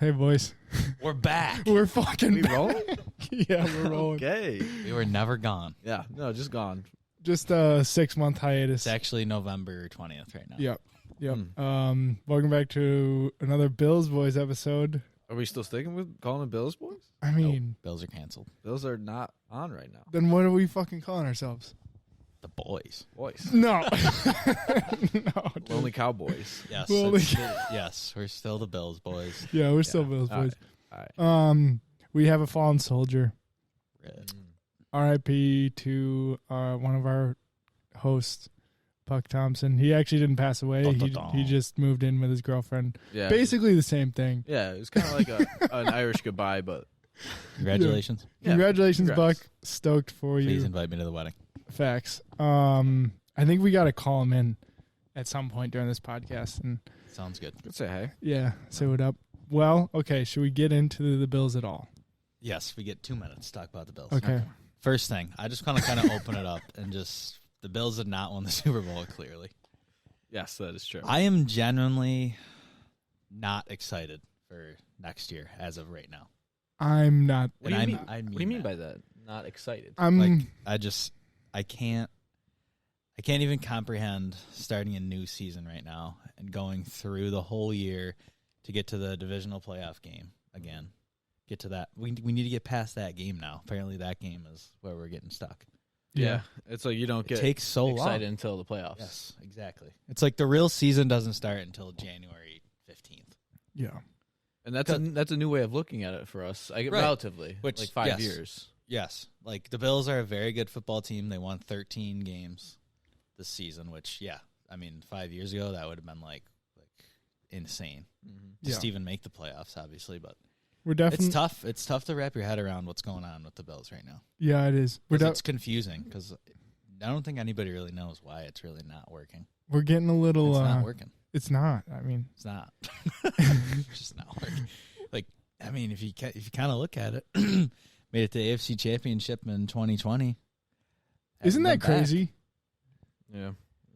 Hey, boys. We're back. We're fucking We rolling? Yeah, we're rolling. Okay. We were never gone. Yeah. No, just gone. Just a 6-month hiatus. It's actually November 20th right now. Yep. Welcome back to another Bills Boys episode. Are we still sticking with calling them Bills boys? I mean, Bills are canceled. Bills are not on right now. then what are we fucking calling ourselves? The boys. Boys. No. No. Dude. Lonely Cowboys. Yes. Well, Yes, we're still the Bills boys. Yeah, we're still Yeah. Bills All Boys. right. We have a fallen soldier. Red. R.I.P. to one of our hosts, Puck Thompson. He actually didn't pass away. He just moved in with his girlfriend. Yeah. Basically the same thing. Yeah, it was kind of like an Irish goodbye, but Congratulations. Yeah. Congratulations, Congrats. Buck. Stoked for Please you. invite me to the wedding. Facts. I think we got to call him in at some point during this podcast and Sounds good. let's say hey. yeah, say what up. Well, okay, should we get into the Bills at all? Yes, we get 2 minutes to talk about the Bills. Okay. First thing, I just want to kind of open it up and just the Bills did not win the Super Bowl clearly. Yes, that is true. I am genuinely not excited for next year as of right now. I'm not. What do you mean? I What do you mean by that? Not excited. I'm I can't even comprehend starting a new season right now and going through the whole year to get to the divisional playoff game again. Get to that. We need to get past that game now. Apparently that game is where we're getting stuck. Yeah. It's like you don't It get takes so excited long. until the playoffs. Yes, exactly. It's like the real season doesn't start until January 15th. yeah. And that's a new way of looking at it for us. Right. Relatively. Which, like 5 yes. years. Yes. Like the Bills are a very good football team. They won 13 games this season, which 5 years ago that would have been like insane. Mm-hmm. Just Yeah. even make the playoffs, obviously, but We're definitely it's tough. It's tough to wrap your head around what's going on with the Bills right now. Yeah, it is. It's confusing because I don't think anybody really knows why it's really not working. We're getting a little It's not working. It's not. I mean, It's not. It's just not working. Like, I mean, if you kind of look at it, made it to the AFC Championship in 2020. isn't that Haven't been back. crazy? Yeah.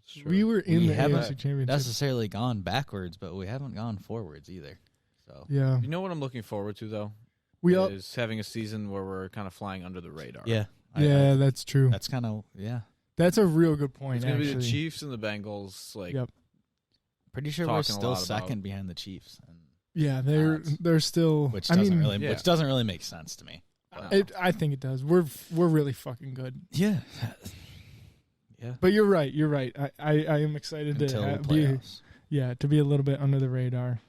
It's true. We were in We the haven't AFC Championship. necessarily gone backwards, but we haven't gone forwards either. So Yeah. You know what I'm looking forward to though? We all. Is having a season where we're kind of flying under the radar. yeah, Yeah, that's true. that's kind of That's a real good point. It's going to be actually. the Chiefs and the Bengals. Like, Yep. Pretty sure we're Talking a still lot about- second behind the Chiefs, and Yeah, odds. they're still. which I doesn't mean, yeah. which doesn't really make sense to me. I think it does. We're really fucking good. Yeah, yeah. But you're right. You're right. I am excited Until to be playoffs. to be a little bit under the radar.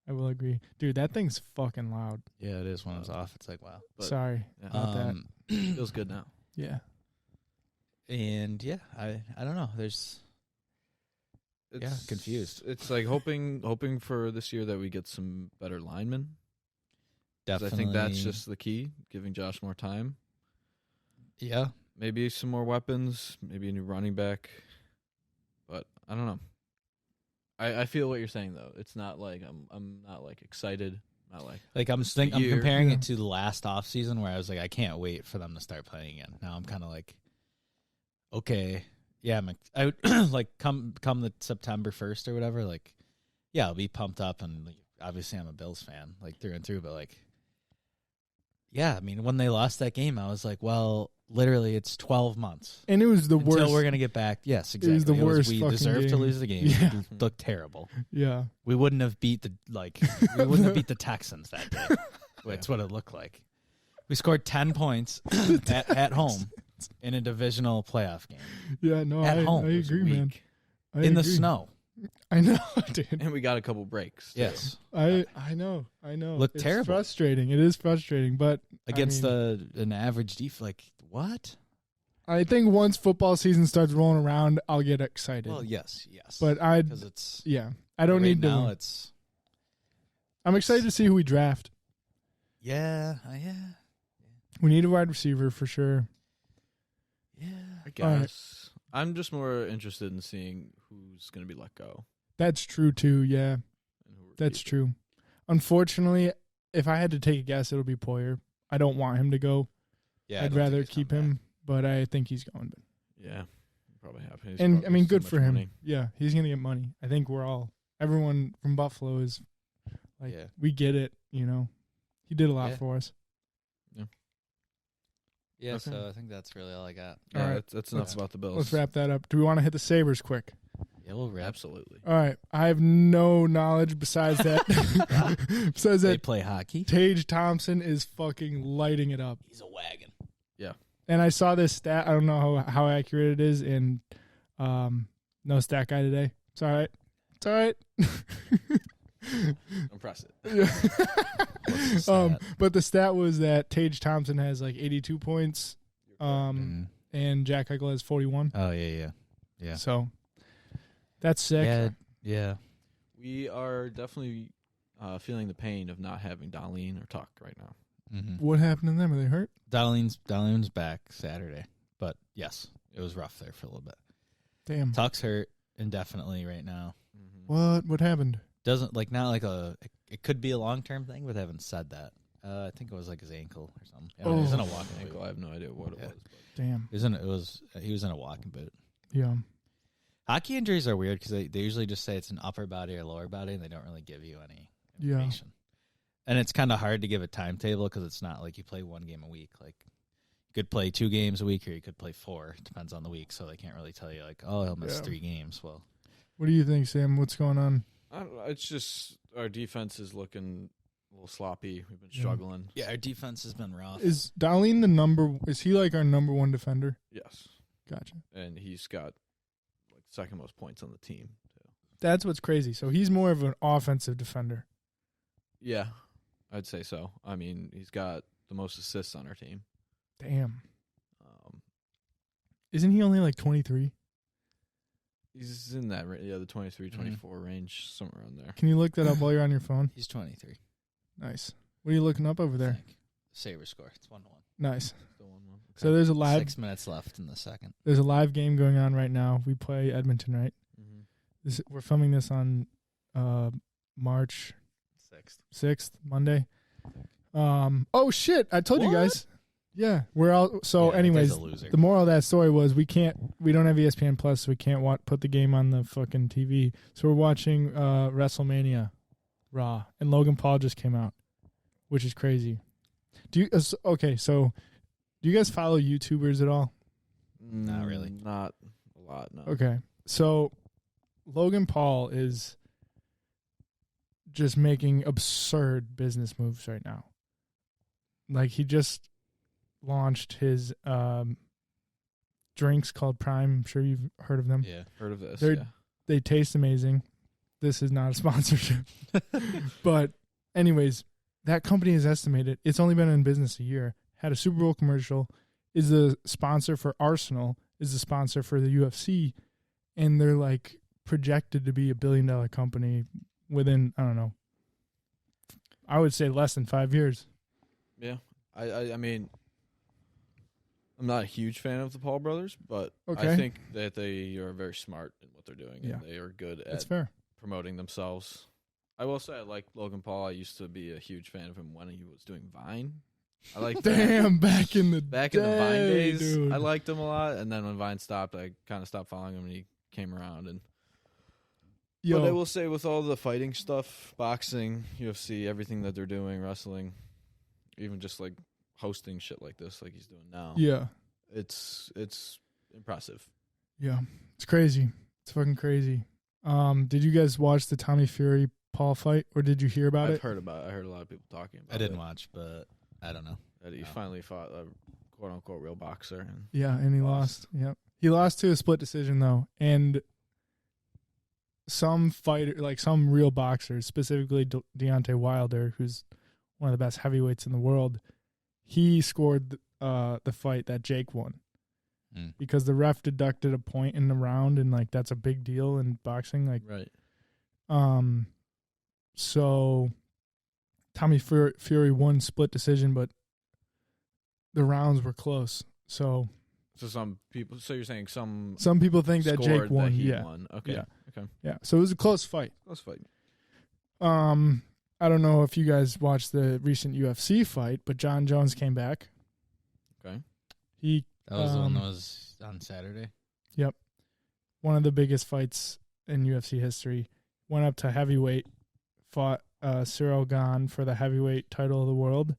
I will agree, dude. That thing's fucking loud. Yeah, it is when it's off. It's like wow. But- Sorry yeah. about that. feels good now. Yeah. And yeah, I don't know. There's confused. It's like hoping for this year that we get some better linemen. 'Cause definitely. I think that's just the key, giving Josh more time. yeah. Maybe some more weapons, maybe a new running back. But I don't know. I feel what you're saying though. It's not like I'm not like excited. Not like Like I'm Just the I'm year. comparing Yeah. it to the last offseason where I was like, I can't wait for them to start playing again. Now I'm kind of like, okay, yeah, I would like come the September 1st or whatever. Like, yeah, I'll be pumped up, and like, obviously I'm a Bills fan, like through and through. But like, yeah, I mean, when they lost that game, I was like, well, literally, it's 12 months. And it was the Until worst. we're gonna get back. Yes, exactly. was the worst We fucking deserved to game. lose the game. Yeah. We looked terrible. Yeah. We wouldn't have beat the the Texans that day. That's what it looked like. We scored 10 points at home in a divisional playoff game Yeah. No, At home. I it was agree, man. weak. I in the agree. snow. I know, dude. And we got a couple breaks. too. Yes, I know. Looked It's terrible. frustrating. It is frustrating, but against I mean, an average defense. Like what? I think once football season starts rolling around, I'll get excited. Well, yes. but because it's I don't right need now. to. It's I'm excited to see who we draft. yeah. We need a wide receiver for sure. I All right. guess. I'm just more interested in seeing who's going to be let go. That's true too. Yeah, And who we're that's keeping. true. Unfortunately, if I had to take a guess, it'll be Poyer. I don't want him to go. Yeah, I I'd don't think rather he's keep coming him, but I think he's going. But Yeah. Probably have. He's and I probably mean, so good much for him. money. Yeah, he's gonna get money. I think everyone from Buffalo is Like we get it, He did a lot for us. Yeah, Okay. so I think that's really all I got. Yeah, All right. that's enough about the Bills. Let's wrap that up. Do we want to hit the Sabres quick? Yeah, we'll wrap. Absolutely. All right. I have no knowledge besides that. Besides They that, play hockey. Tage Thompson is fucking lighting it up. He's a wagon. Yeah. And I saw this stat. I don't know how accurate it is. And no stat guy today. It's all right. It's all right. Impressive. But the stat was that Tage Thompson has like 82 points. And Jack Eichel has 41. Oh, yeah. So that's sick. Yeah. We are definitely feeling the pain of not having Darlene or Tuck right now. Mm-hmm. What happened to them? Are they hurt? Darlene's back Saturday. But, yes, it was rough there for a little bit. Damn. Tuck's hurt indefinitely right now. Mm-hmm. What happened? Doesn't, like, not like it could be a long-term thing, but they haven't said that. I think it was like his ankle or something. He was in a walking Ankle. boot. I have no idea what it was. Damn. He was in a walking boot. Yeah. Hockey injuries are weird because they usually just say it's an upper body or lower body, and they don't really give you any information. And it's kind of hard to give a timetable because it's not like you play one game a week. Like you could play 2 games a week, or you could play 4. It depends on the week, so they can't really tell you like, oh, he'll miss 3 games. Well, what do you think, Sam? What's going on? I don't know. It's just our defense is looking a little sloppy. We've been struggling. yeah, our defense has been rough. Is Darlene is he like our number 1 defender? Yes. Gotcha. And he's got like second most points on the team too. That's what's crazy. So he's more of an offensive defender. Yeah, I'd say so. I mean, he's got the most assists on our team. Damn. Isn't he only like 23? He's in that the 23, 24 range, somewhere around there. Can you look that up while you're on your phone? He's 23. Nice. What are you looking up over there? Sabre score. It's 1-1. Nice. Still 1-1. Okay. So there's a live 6 minutes left in the second. There's a live game going on right now. We play Edmonton, right? Mm-hmm. We're filming this on March 6th, Monday. Oh shit! I told you guys. Yeah, we're all. So, anyways, the moral of that story was we don't have ESPN Plus, so we can't put the game on the fucking TV. So we're watching WrestleMania Raw, and Logan Paul just came out, which is crazy. Okay, so do you guys follow YouTubers at all? Not really. Not a lot, no. Okay, so Logan Paul is just making absurd business moves right now. Like he just launched his drinks called Prime. I'm sure you've heard of them. Yeah, heard of this. They taste amazing. This is not a sponsorship. But anyways, that company is estimated. It's only been in business a year. Had a Super Bowl commercial. Is the sponsor for Arsenal. Is the sponsor for the UFC. And they're like projected to be $1 billion company within, I don't know, I would say less than 5 years. Yeah. I mean, I'm not a huge fan of the Paul brothers, but I think that they are very smart in what they're doing. Yeah. And they are good That's at fair. promoting themselves. I will say I like Logan Paul. I used to be a huge fan of him when he was doing Vine. I like Damn, back in the in the Vine days, dude. I liked him a lot. And then when Vine stopped, I kind of stopped following him, and he came around. And but I will say, with all the fighting stuff, boxing, UFC, everything that they're doing, wrestling, even just like hosting shit like this, like he's doing now. Yeah. It's impressive. Yeah. It's crazy. It's fucking crazy. Did you guys watch the Tommy Fury Paul fight, or did you hear about it? I've heard about it. I heard a lot of people talking about it. I didn't watch, but I don't know. That he finally fought a quote-unquote real boxer. And And he lost. Yep. He lost to a split decision, though. And some fighter, like some real boxers, specifically Deontay Wilder, who's one of the best heavyweights in the world, he scored the fight that Jake won. Because the ref deducted a point in the round, and like that's a big deal in boxing. Like, right. So Tommy Fury won split decision, but the rounds were close. So some people. So you're saying some people think that Jake won. That he yeah. won. Okay. Yeah. Okay. Yeah. So it was a close fight. Close fight. I don't know if you guys watched the recent UFC fight, but John Jones came back. Okay. That was the one that was on Saturday. Yep. One of the biggest fights in UFC history. Went up to heavyweight, fought Cyril Gahn for the heavyweight title of the world.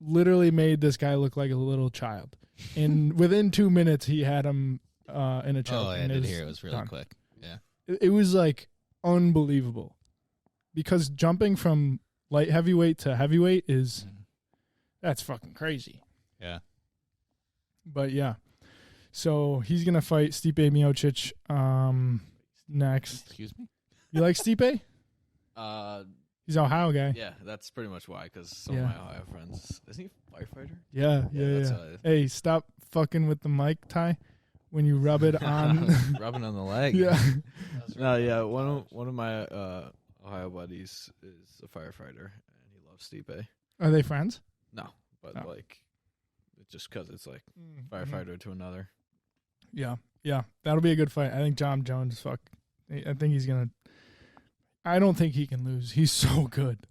Literally made this guy look like a little child. And within 2 minutes, he had him in a choke. Oh, I did hear it was really quick. Yeah. It was like unbelievable. Because jumping from light heavyweight to heavyweight that's fucking crazy. Yeah. But yeah. So he's going to fight Stipe Miocic next. Excuse me? You like Stipe? He's an Ohio guy. Yeah, that's pretty much why, because some of my Ohio friends. Isn't he a firefighter? Yeah. Hey, stop fucking with the mic, Ty, when you rub it on. Rubbing on the leg. Yeah. No, yeah. One of my Ohio buddies is a firefighter, and he loves Stipe. Are they friends? No, but just because it's like firefighter to another. Yeah, that'll be a good fight. I think John Jones. I think he's gonna. I don't think he can lose. He's so good.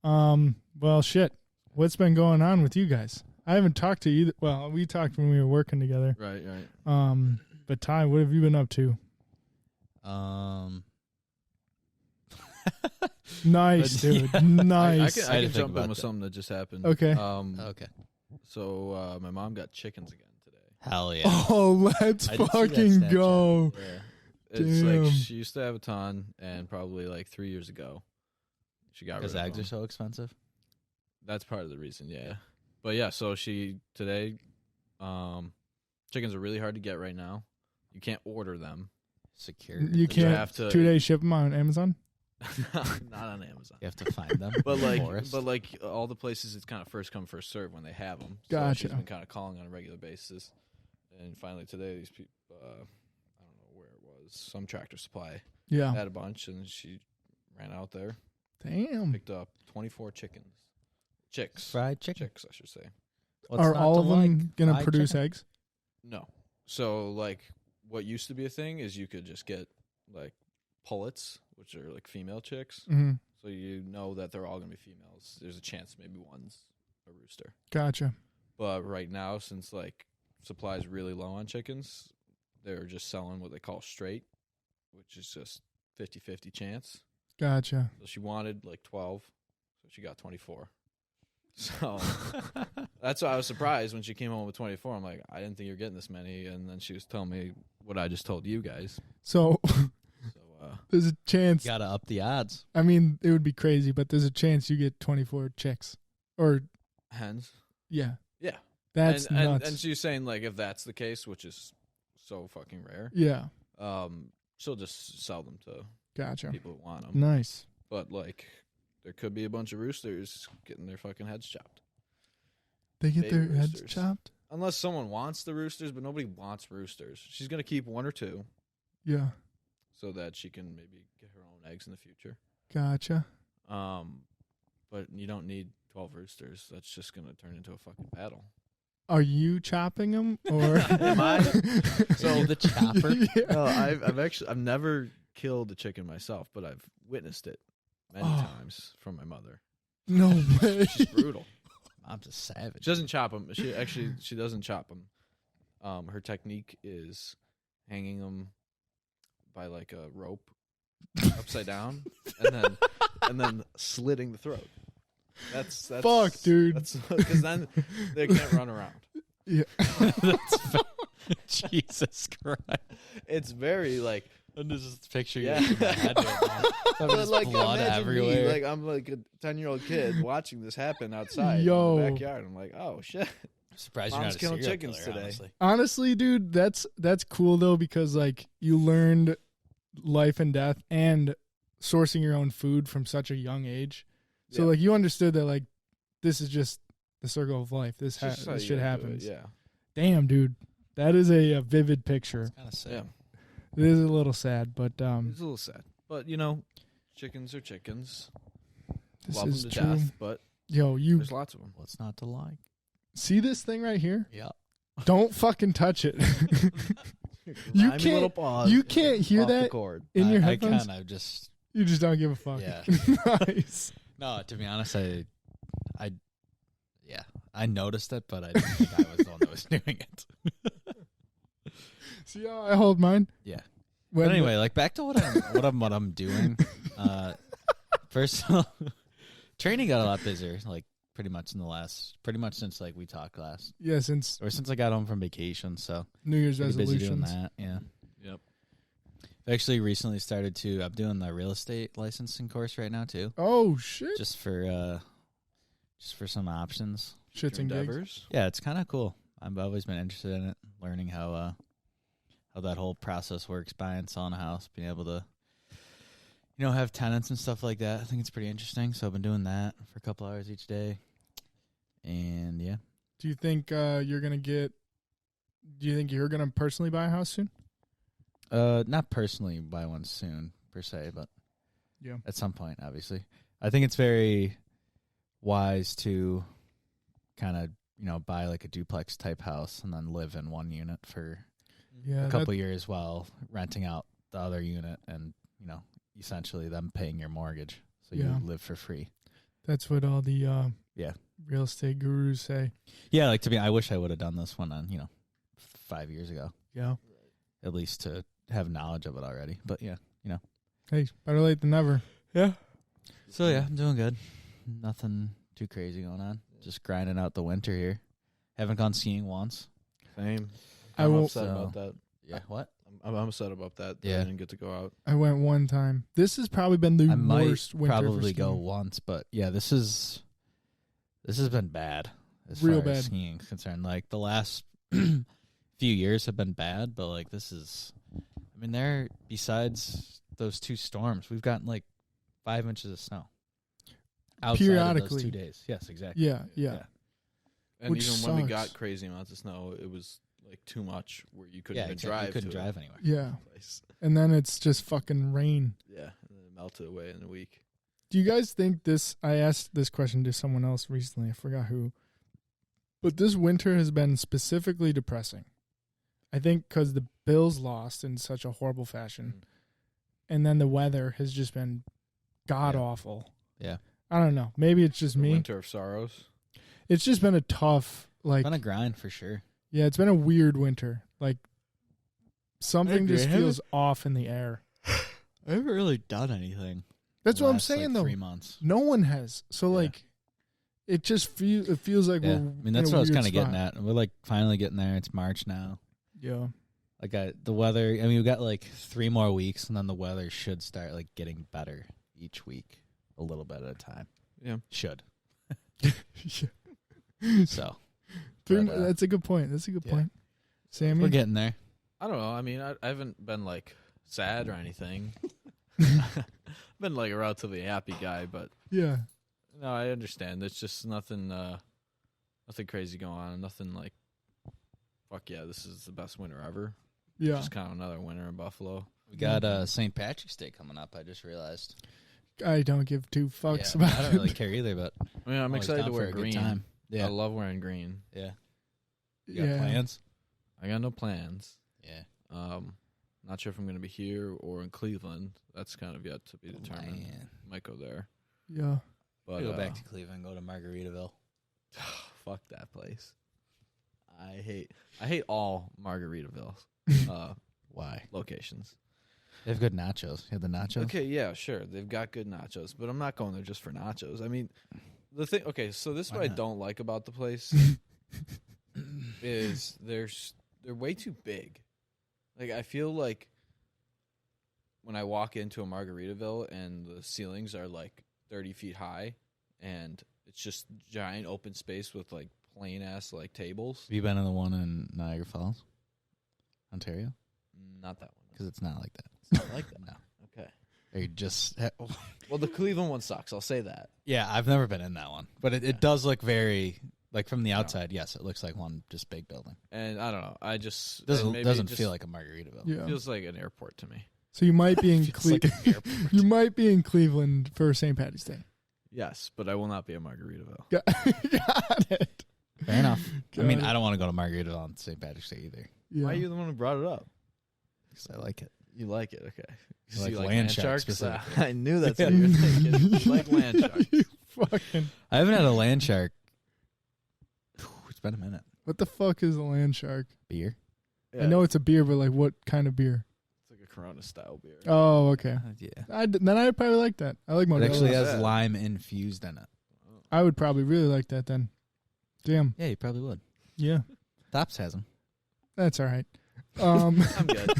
Well, shit. What's been going on with you guys? I haven't talked to you. Well, we talked when we were working together. Right. But Ty, what have you been up to? Nice, dude. Nice. I can jump in with something that just happened. Okay. Okay. So my mom got chickens again today. Hell yeah. Oh, let's fucking go. Yeah. It's like she used to have a ton, and probably like 3 years ago, she got rid of them. Because eggs are so expensive? That's part of the reason, yeah. But yeah, so today, chickens are really hard to get right now. You can't order them. Secure. You can't have to 2-day ship them on Amazon? Not on Amazon. You have to find them. But like all the places, it's kind of first come, first serve when they have them. Gotcha. So she's been kind of calling on a regular basis. And finally today, these people, I don't know where it was, some Tractor Supply had a bunch, and she ran out there. Damn. Picked up 24 chicks. Fried chicken. Chicks, I should say. Are all of them going to produce eggs? No. So, like, what used to be a thing is you could just get, like, pullets, which are, like, female chicks. Mm-hmm. So you know that they're all going to be females. There's a chance maybe one's a rooster. Gotcha. But right now, since, like, supply is really low on chickens, they're just selling what they call straight, which is just 50-50 chance. Gotcha. So she wanted, like, 12, so she got 24. So that's why I was surprised when she came home with 24. I'm like, I didn't think you were getting this many. And then she was telling me what I just told you guys. So there's a chance. You got to up the odds. I mean, it would be crazy, but there's a chance you get 24 chicks. Or hens. Yeah. Yeah. That's nuts. And she was saying, like, if that's the case, which is so fucking rare. Yeah. She'll just sell them to people who want them. Nice. But, like, there could be a bunch of roosters getting their fucking heads chopped. They get their heads chopped? Unless someone wants the roosters, but nobody wants roosters. She's going to keep 1 or 2. Yeah. So that she can maybe get her own eggs in the future. Gotcha. But you don't need 12 roosters. That's just going to turn into a fucking battle. Are you chopping them, or am I? So the chopper? Yeah. No, I've never killed a chicken myself, but I've witnessed it many times from my mother. No way. She's brutal. Mom's a savage. She doesn't chop them. She doesn't chop them. Her technique is hanging them by like a rope upside down, and then slitting the throat. That's fuck, dude. Because then they can't run around. Yeah. Jesus Christ. It's very like. And this is the picture. Yeah. In my head right now. But like, blood everywhere. Me, like I'm like a 10-year-old kid watching this happen outside in the backyard. I'm like, oh shit. I'm surprised Mom's you're not a serial chickens killer, today. Honestly, dude, that's cool though, because like you learned life and death and sourcing your own food from such a young age. So like you understood that like this is just the circle of life. This shit happens. Yeah. Damn, dude, that is a vivid picture. It's kind of sad. Yeah. It is a little sad, but it's a little sad. But you know, chickens are chickens. This Love is them to true. death, but there's lots of them. What's not to like? See this thing right here? Yeah. Don't fucking touch it. You can't hear that in your headphones. You just don't give a fuck. Yeah. Nice. No, to be honest, I noticed it, but I didn't think I was the one that was doing it. See how I hold mine? Yeah. But anyway, like back to what I'm doing. Personal training got a lot busier, like pretty much since like we talked last. Yeah, since I got home from vacation, so New Year's busy resolutions. doing that. Yeah. Yep. I actually recently started I'm doing the real estate licensing course right now too. Oh shit! Just for some options. Shits and gigs. Yeah, it's kind of cool. I've always been interested in it, learning how that whole process works, buying, selling a house, being able to, have tenants and stuff like that. I think it's pretty interesting. So I've been doing that for a couple hours each day. And yeah. Do you think you're gonna personally buy a house soon? Not personally buy one soon per se, but yeah, at some point, obviously. I think it's very wise to kind of, buy like a duplex type house and then live in one unit for a couple years while renting out the other unit and, essentially them paying your mortgage. So you live for free. That's what all the real estate gurus say. Yeah, like to me, I wish I would have done this one on, 5 years ago. Yeah. At least to have knowledge of it already. But yeah, Hey, better late than never. Yeah. So yeah, I'm doing good. Nothing too crazy going on. Just grinding out the winter here. Haven't gone skiing once. Same. I'm upset about that. Yeah, what? I'm upset about that. Yeah. I didn't get to go out. I went one time. This has probably been the worst winter. Probably go once, but yeah, this has been bad as real far bad as skiing is concerned. Like the last few years have been bad, but like this is, besides those two storms, we've gotten like 5 inches of snow. Outside periodically. Of those 2 days. Yes, exactly. Yeah. And which even sucks. when we got crazy amounts of snow, it was like too much where you couldn't even drive. You couldn't drive anywhere. Yeah. And then it's just fucking rain. Yeah. And then it melted away in a week. Do you guys think this? I asked this question to someone else recently. I forgot who. But this winter has been specifically depressing. I think because the Bills lost in such a horrible fashion. And then the weather has just been god awful. Yeah. I don't know. Maybe it's just me. Winter of sorrows. It's just been a tough, It's been a grind for sure. Yeah, it's been a weird winter. Like, something just feels off in the air. I haven't really done anything. That's what I'm saying, though. 3 months. No one has. So, it just feels like we're that's what I was kind of spot. getting at. We're, finally getting there. It's March now. Yeah. The weather, we've got, 3 more weeks, and then the weather should start, getting better each week, a little bit at a time. Yeah. Should. Yeah. So. That's a good point. Point. Sammy? We're getting there. I don't know. I haven't been, sad or anything. I've been, a relatively happy guy, but... Yeah. No, I understand. It's just nothing crazy going on. Nothing fuck yeah, this is the best winter ever. Yeah. Just kind of another winter in Buffalo. We got St. Patrick's Day coming up, I just realized. I don't give two fucks about it. I don't really care either, but... I'm excited to wear green. Time. Yeah. I love wearing green. Yeah. You got plans? I got no plans. Yeah. Not sure if I'm going to be here or in Cleveland. That's kind of yet to be determined. Man. Might go there. Yeah. But go back to Cleveland, go to Margaritaville. Fuck that place. I hate all Margaritavilles. Why? Locations. They have good nachos. You have the nachos? Okay, yeah, sure. They've got good nachos, but I'm not going there just for nachos. The thing. Okay, so this is what I don't like about the place is they're way too big. I feel like when I walk into a Margaritaville and the ceilings are 30 feet high, and it's just giant open space with plain ass tables. Have you been in the one in Niagara Falls, Ontario? Not that one. Because it's not like that. It's not like that. No. Okay. Or you just... Well, the Cleveland one sucks. I'll say that. Yeah, I've never been in that one. But it does look very... from the outside, yes, it looks like one just big building. And I don't know. I just... Doesn't feel like a Margaritaville. Yeah. It feels like an airport to me. So you might be in Cleveland. You might be in Cleveland for St. Patty's Day. Yes, but I will not be at Margaritaville. Got it. Fair enough. I don't want to go to Margaritaville on St. Patrick's Day either. Yeah. Why are you the one who brought it up? Because I like it. You like it, okay. You like land sharks? I knew that's what you were thinking. You like land sharks. I haven't had a land shark. It's been a minute. What the fuck is a land shark? Beer? Yeah. I know it's a beer, but what kind of beer? It's like a Corona style beer. Oh, okay. Yeah. Then I'd probably like that. I like Modelo's. It actually has lime infused in it. I would probably really like that then. Damn. Yeah, you probably would. Yeah. Tops has them. That's all right. I'm good.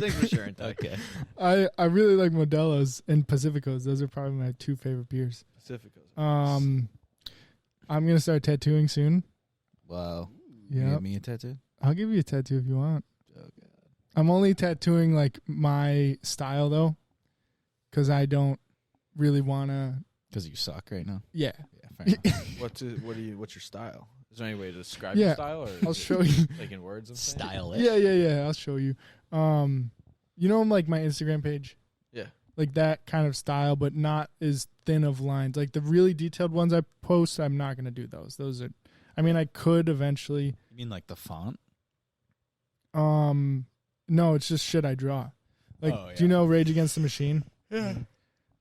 Thanks for sharing. Okay. I really like Modelo's and Pacificos. Those are probably my 2 favorite beers. Pacificos. I'm gonna start tattooing soon. Wow. Yeah. Give me a tattoo. I'll give you a tattoo if you want. Oh god. I'm only tattooing like my style though, because I don't really wanna. Because you suck right now. Yeah. Yeah. Fair enough. What's your style? Is there any way to describe your style? Or I'll show you. Like in words and Stylish. Yeah. I'll show you. You know, like my Instagram page. Yeah. Like that kind of style, but not as thin of lines. Like the really detailed ones I post, I'm not gonna do those. Those are. I mean, I could eventually. You mean like the font? No, it's just shit I draw. Like, do you know Rage Against the Machine? Yeah.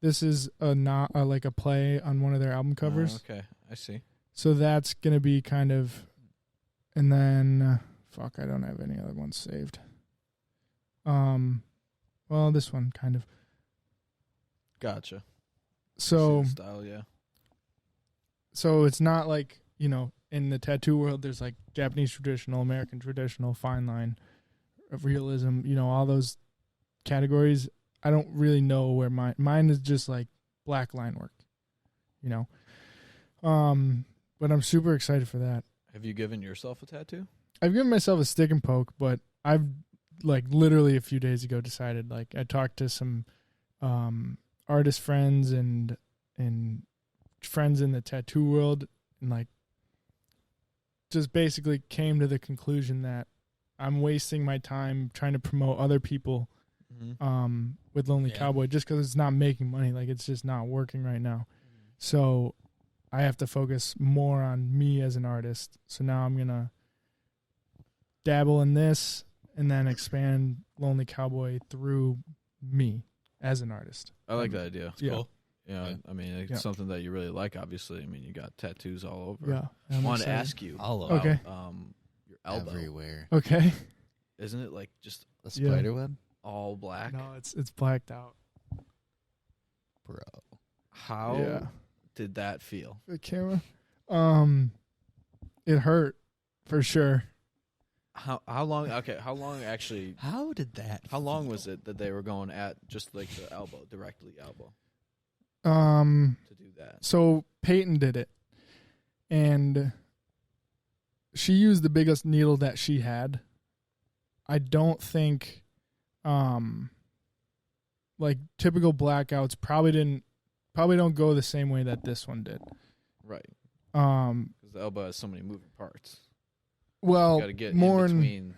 This is like a play on one of their album covers. Okay, I see. So that's gonna be kind of, and then fuck, I don't have any other ones saved. Well, this one kind of. Gotcha. So style, yeah. So it's not like, you know, in the tattoo world, there's like Japanese traditional, American traditional, fine line, realism, you know, all those categories. I don't really know where mine is just like black line work, you know. But I'm super excited for that. Have you given yourself a tattoo? I've given myself a stick and poke, but I've like literally a few days ago decided, like, I talked to some artist friends and friends in the tattoo world, and like just basically came to the conclusion that I'm wasting my time trying to promote other people with Lonely Cowboy just because it's not making money. Like, it's just not working right now. So I have to focus more on me as an artist. So now I'm going to dabble in this and then expand Lonely Cowboy through me as an artist. I like that idea. It's cool. Yeah, I mean, it's something that you really like, obviously. I mean, you got tattoos all over. Yeah. I want to ask you. All over. Okay. Your elbow. Everywhere. Okay. Isn't it like just a spider web? All black? No, it's blacked out. Bro. How did that feel? The camera? It hurt for sure. How long? Okay, how long actually? How did that? How long was it that they were going at just like the elbow, directly elbow? To do that. So Peyton did it, and she used the biggest needle that she had. I don't think, like typical blackouts probably don't go the same way that this one did. Right. Because the elbow has so many moving parts. Well, you gotta get more in between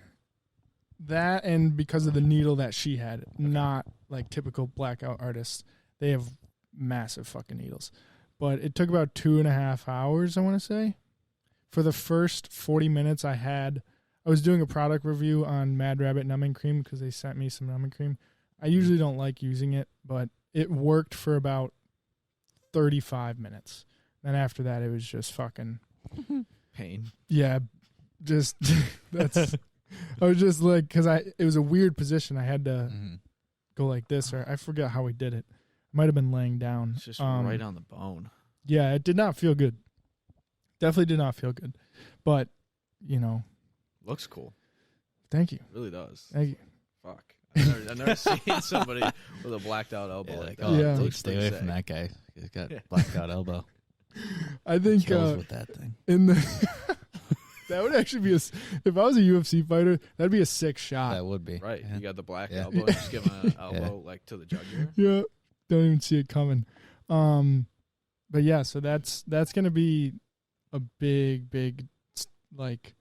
that, and because of the needle that she had, not like typical blackout artists. They have massive fucking needles. But it took about 2.5 hours, I want to say. For the first 40 minutes I was doing a product review on Mad Rabbit numbing cream because they sent me some numbing cream. I usually don't like using it, but it worked for about 35 minutes. Then after that, it was just fucking pain. Yeah, just that's. I was just like, because it was a weird position. I had to go like this, or I forgot how we did it. Might have been laying down. It's just right on the bone. Yeah, it did not feel good. Definitely did not feel good. But, you know. Looks cool. Thank you. It really does. Thank you. Fuck. I've never seen somebody with a blacked out elbow like that. Dude, stay away from that guy. He's got blacked out elbow. I think kills with that thing. That would actually be if I was a UFC fighter, that'd be a sick shot. That would be. Right. You got the black elbow, just give him an elbow like to the jugular. Yeah. Don't even see it coming. But yeah, so that's gonna be a big like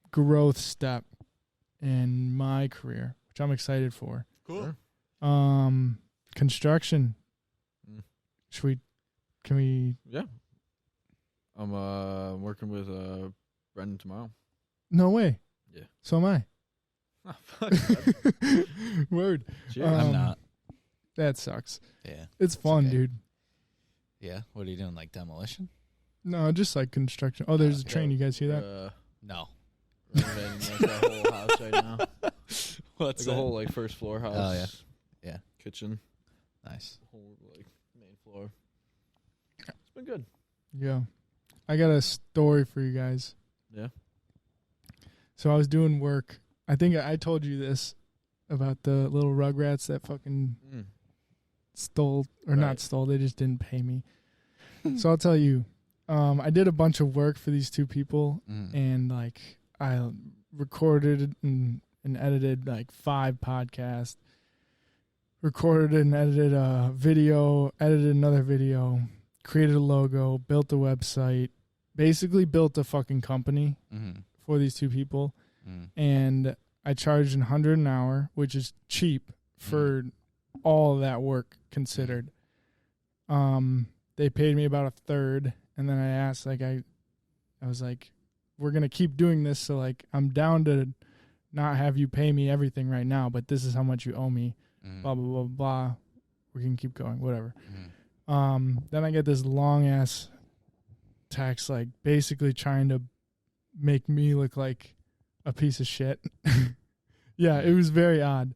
growth step in my career, which I'm excited for. Cool. Construction. Can we? Yeah. I'm working with Brendan tomorrow. No way. Yeah. So am I. Oh, fuck. Word. I'm not. That sucks. Yeah. It's fun, dude. Yeah. What are you doing? Like demolition? No, just like construction. Oh, there's a train. You guys see that? No. Renovating like that whole house right now. What's like a whole like first floor house. Oh yeah. Kitchen. Nice. Whole like main floor. It's been good. Yeah. I got a story for you guys. Yeah. So I was doing work. I think I told you this about the little Rugrats that fucking stole, or not stole, they just didn't pay me. So I'll tell you, I did a bunch of work for these two people, and like I recorded and edited like 5 podcasts, recorded and edited a video, edited another video, created a logo, built a website, basically built a fucking company for these two people. And I charged $100 an hour, which is cheap for all of that work considered. They paid me about a third, and then I asked, like, I was like, we're gonna keep doing this, so like I'm down to not have you pay me everything right now, but this is how much you owe me. Blah blah blah blah. We can keep going, whatever. Then I get this long ass text, like basically trying to make me look like a piece of shit. Yeah, it was very odd.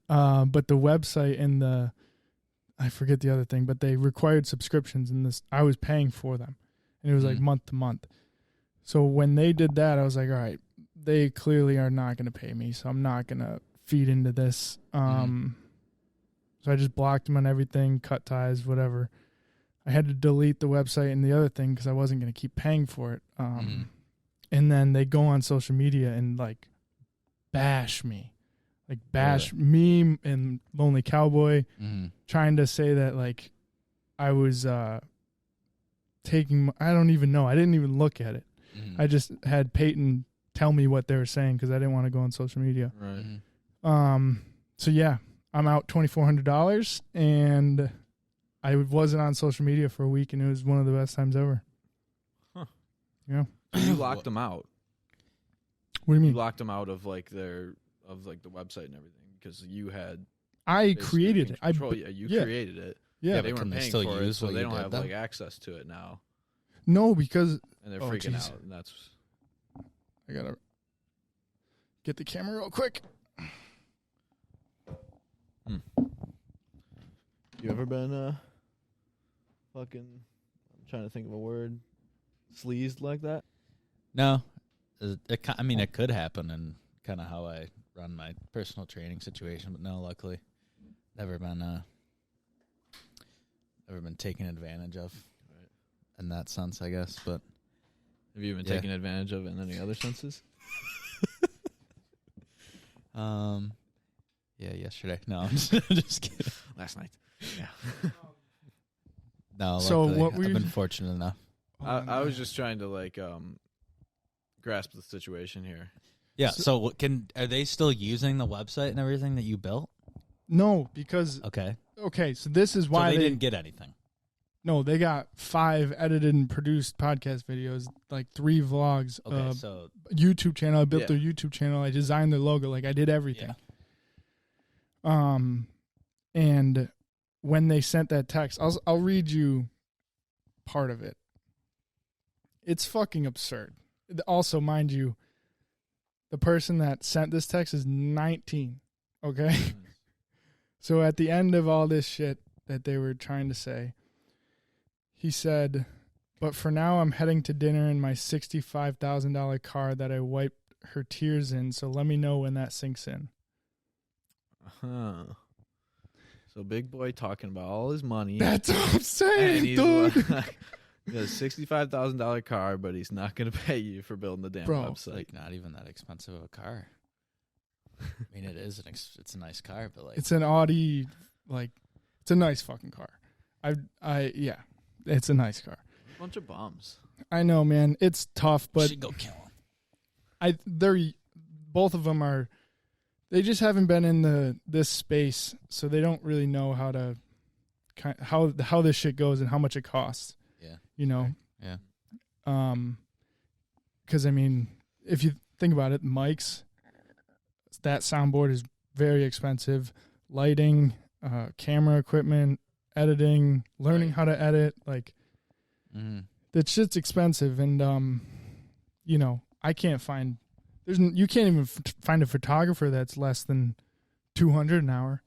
But the website and I forget the other thing, but they required subscriptions, and this I was paying for them, and it was like month to month. So when they did that, I was like, all right, they clearly are not going to pay me, so I'm not going to feed into this. So I just blocked them on everything, cut ties, whatever. I had to delete the website and the other thing because I wasn't going to keep paying for it. And then they go on social media and like bash me. Like bash me and Lonely Cowboy, trying to say that like I was taking, I don't even know. I didn't even look at it. I just had Peyton tell me what they were saying because I didn't want to go on social media. Right. So yeah, I'm out $2,400, and I wasn't on social media for a week, and it was one of the best times ever. Huh. Yeah. So you locked them out. What do you mean? You locked them out of like the website and everything because you had. I created it. You created it. Yeah. They weren't paying for it, so they don't have like access to it now. No, because and they're freaking out, and that's. I gotta get the camera real quick. You ever been fucking? I'm trying to think of a word. Sleazed like that? No, I mean it could happen, and kind of how I run my personal training situation. But no, luckily, never been taken advantage of in that sense, I guess. But have you been taken advantage of in any other senses? Yeah, yesterday. No, I'm just kidding. Last night. Yeah. No, so luckily, what were I've you been fortunate enough. I was just trying to like grasp the situation here. Yeah. So are they still using the website and everything that you built? No, because okay. So this is why they didn't get anything. No, they got 5 edited and produced podcast videos, like 3 vlogs. Okay, so YouTube channel. I built their YouTube channel. I designed their logo. Like I did everything. Yeah. And when they sent that text, I'll read you part of it. It's fucking absurd. Also, mind you, the person that sent this text is 19. Okay. So at the end of all this shit that they were trying to say, he said, "But for now, I'm heading to dinner in my $65,000 car that I wiped her tears in, so let me know when that sinks in." So big boy talking about all his money. That's what I'm saying, dude. He got a $65,000 car, but he's not going to pay you for building the damn website. Like not even that expensive of a car. I mean, it is it's a nice car, but like it's an Audi, like it's a nice fucking car. Yeah, it's a nice car. A bunch of bums. I know, man. It's tough, but you should go kill them. They're both of them are. They just haven't been in this space, so they don't really know how this shit goes and how much it costs. Yeah, you know. Yeah. Because I mean, if you think about it, mics, that soundboard is very expensive. Lighting, camera equipment, editing, learning how to edit, like that shit's expensive, and you know, I can't find You can't even find a photographer that's less than $200 an hour,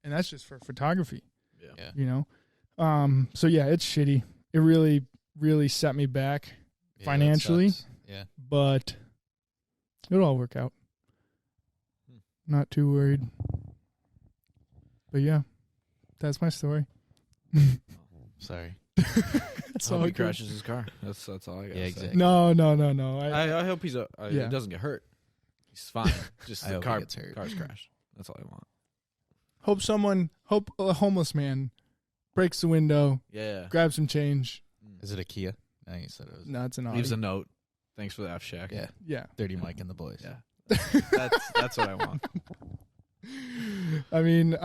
and that's just for photography. Yeah. You know, so yeah, it's shitty. It really, really set me back financially. Yeah, but it'll all work out. Not too worried. But yeah, that's my story. Sorry. I hope he crashes his car. That's all I got. Yeah, exactly. No. I hope he doesn't get hurt. He's fine. Just the car's crashed. That's all I want. Hope a homeless man breaks the window. Yeah. Grabs some change. Is it a Kia? I think you said it was. No, it's an Audi. Leaves a note. Thanks for the F Shack. Yeah. Dirty Mike and the boys. Yeah. That's what I want. I mean,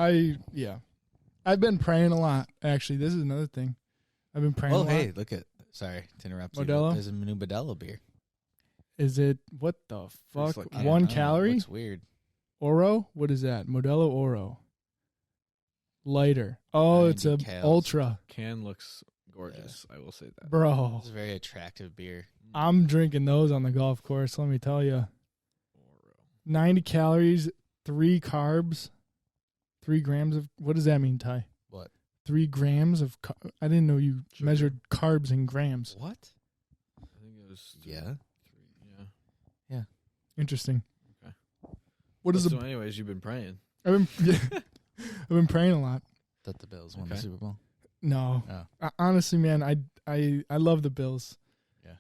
I've been praying a lot. Actually, this is another thing. I've been praying a lot. Oh, hey, look at. Sorry to interrupt Modelo? you. There's a new Modelo beer. Is it, what the fuck? Like 1 calorie? It's weird. Oro? What is that? Modelo Oro. Lighter. Oh, it's a ultra. Can looks gorgeous. I will say that. Bro. It's a very attractive beer. I'm drinking those on the golf course, let me tell you. 90 calories, 3 carbs, 3 grams of, what does that mean, Ty? What? 3 grams of, I didn't know you measured carbs in grams. What? I think it was 3. Yeah. Interesting. Okay. What is so anyways, you've been praying. I've been praying a lot. That the Bills won the Super Bowl? No. Honestly, man, I love the Bills. Yeah.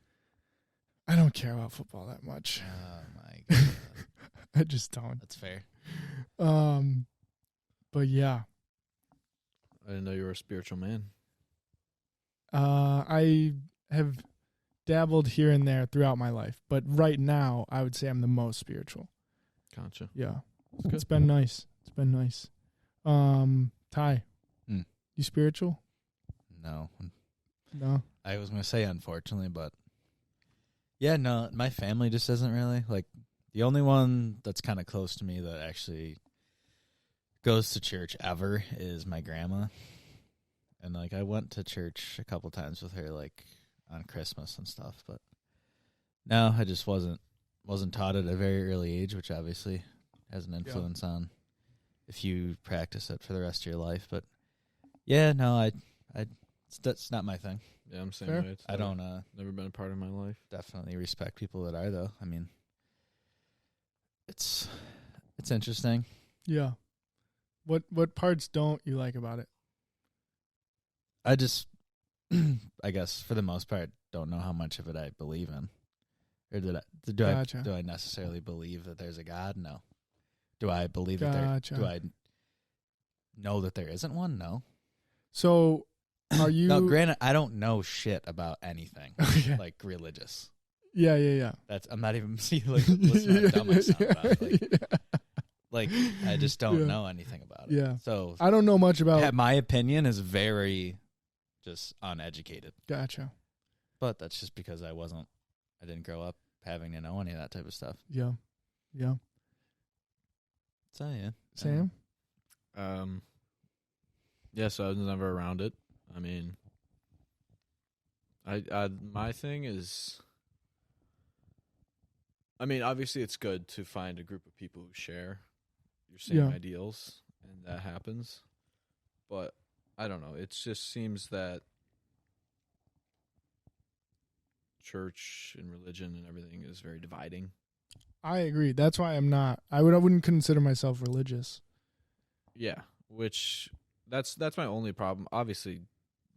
I don't care about football that much. Oh my god. I just don't. That's fair. But yeah. I didn't know you were a spiritual man. I have dabbled here and there throughout my life, but right now I would say I'm the most spiritual. Gotcha. Yeah. It's been nice. Ty, you spiritual? No. I was going to say unfortunately, but yeah, no, my family just isn't really. Like, the only one that's kind of close to me that actually goes to church ever is my grandma. And, like, I went to church a couple times with her, like, on Christmas and stuff. But no, I just wasn't taught at a very early age, which obviously has an influence on if you practice it for the rest of your life. But, yeah, no, that's not my thing. Yeah, I'm saying Fair. way. I don't never been a part of my life. Definitely respect people that are, though. I mean, it's interesting. Yeah. What parts don't you like about it? I just, I guess for the most part, don't know how much of it I believe in. Or do I necessarily believe that there's a God? No. Do I believe that do I know that there isn't one? No. So are you? No, granted, I don't know shit about anything like religious. Yeah. I'm not even listen how dumb I sound about it. Like, I just don't know anything about it. Yeah. So I don't know much about. My opinion is very just uneducated. Gotcha. But that's just because I didn't grow up having to know any of that type of stuff. Yeah. So yeah. Sam? Yeah, so I was never around it. I mean, I my thing is, I mean, obviously it's good to find a group of people who share your same ideals, and that happens. But I don't know. It just seems that church and religion and everything is very dividing. I agree. That's why I'm not. I wouldn't consider myself religious. Yeah, which that's my only problem. Obviously,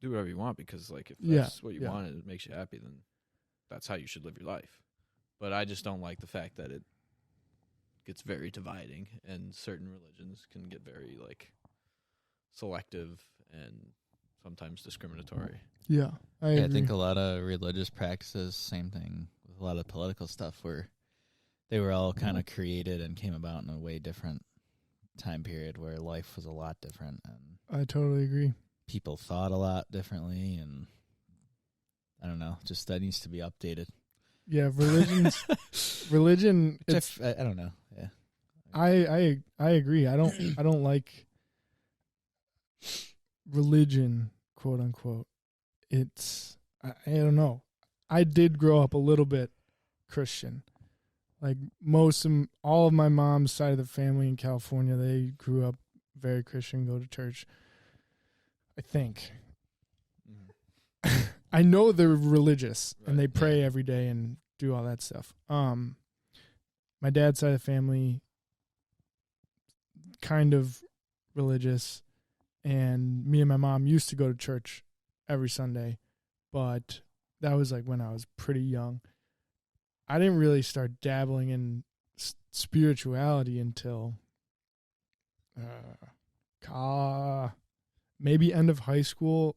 do whatever you want, because like if that's what you want and it makes you happy, then that's how you should live your life. But I just don't like the fact that it gets very dividing, and certain religions can get very like selective and sometimes discriminatory. Yeah, I agree. I think a lot of religious practices, same thing with a lot of political stuff, where they were all kind of created and came about in a way different time period where life was a lot different, and I totally agree. People thought a lot differently, and I don't know, just that needs to be updated. Yeah, religion. It's, I don't know. Yeah, I agree. I don't like religion, quote unquote. It's I don't know. I did grow up a little bit Christian. Like all of my mom's side of the family in California, they grew up very Christian, go to church. I think. I know they're religious and they pray every day and do all that stuff. My dad's side of the family, kind of religious, and me and my mom used to go to church every Sunday, but that was like when I was pretty young. I didn't really start dabbling in spirituality until maybe end of high school,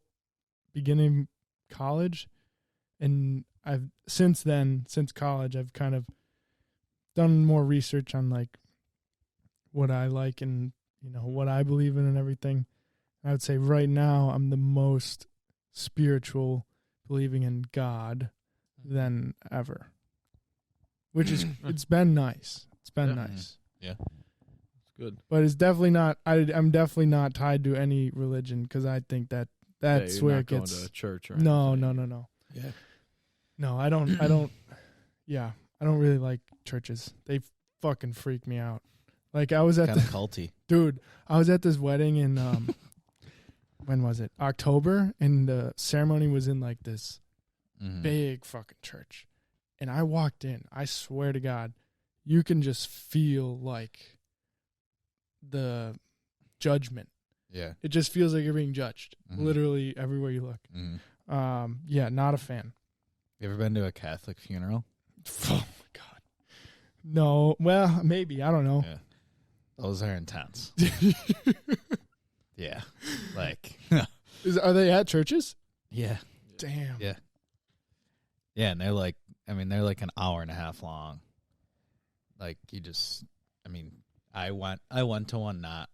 beginning college. And since college, I've kind of done more research on like what I like and, you know, what I believe in and everything. I would say right now I'm the most spiritual, believing in God than ever. Which is, it's been nice. It's been nice. Yeah. It's good. But it's definitely not, I'm definitely not tied to any religion because I think that's where it gets. Going to church or no. Yeah. No, I don't, yeah, I don't really like churches. They fucking freak me out. Like I was at kind of culty. Dude, I was at this wedding in, when was it? October. And the ceremony was in like this big fucking church. And I walked in, I swear to God, you can just feel like the judgment. Yeah. It just feels like you're being judged, literally everywhere you look. Yeah, not a fan. You ever been to a Catholic funeral? Oh, my God. No. Well, maybe. I don't know. Yeah. Those are intense. Yeah. Like. Are they at churches? Yeah. Damn. Yeah. Yeah, and they're like, they're like an hour and a half long. Like I went to one not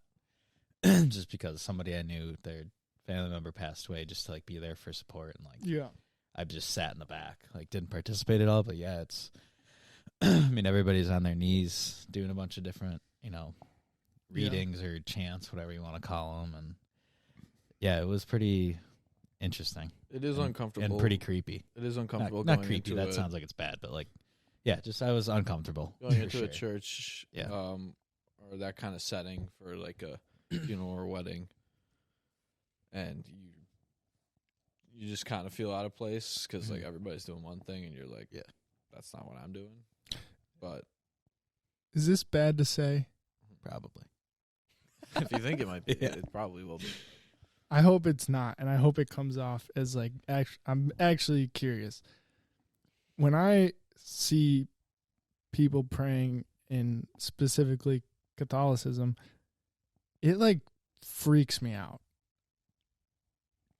just because somebody I knew, their family member passed away, just to like be there for support and like I just sat in the back, like didn't participate at all, but yeah, it's everybody's on their knees doing a bunch of different, readings or chants, whatever you want to call them, and yeah, it was pretty interesting. It is uncomfortable and pretty creepy. It is uncomfortable. Not creepy. That sounds like it's bad, but like, yeah, just I was uncomfortable going into a church, or that kind of setting for like a funeral or wedding, and you just kind of feel out of place because like everybody's doing one thing, and you're like, yeah, that's not what I'm doing. But is this bad to say? Probably. If you think it might be, it probably will be. I hope it's not, and I hope it comes off as like I'm actually curious. When I see people praying in specifically Catholicism, it like freaks me out.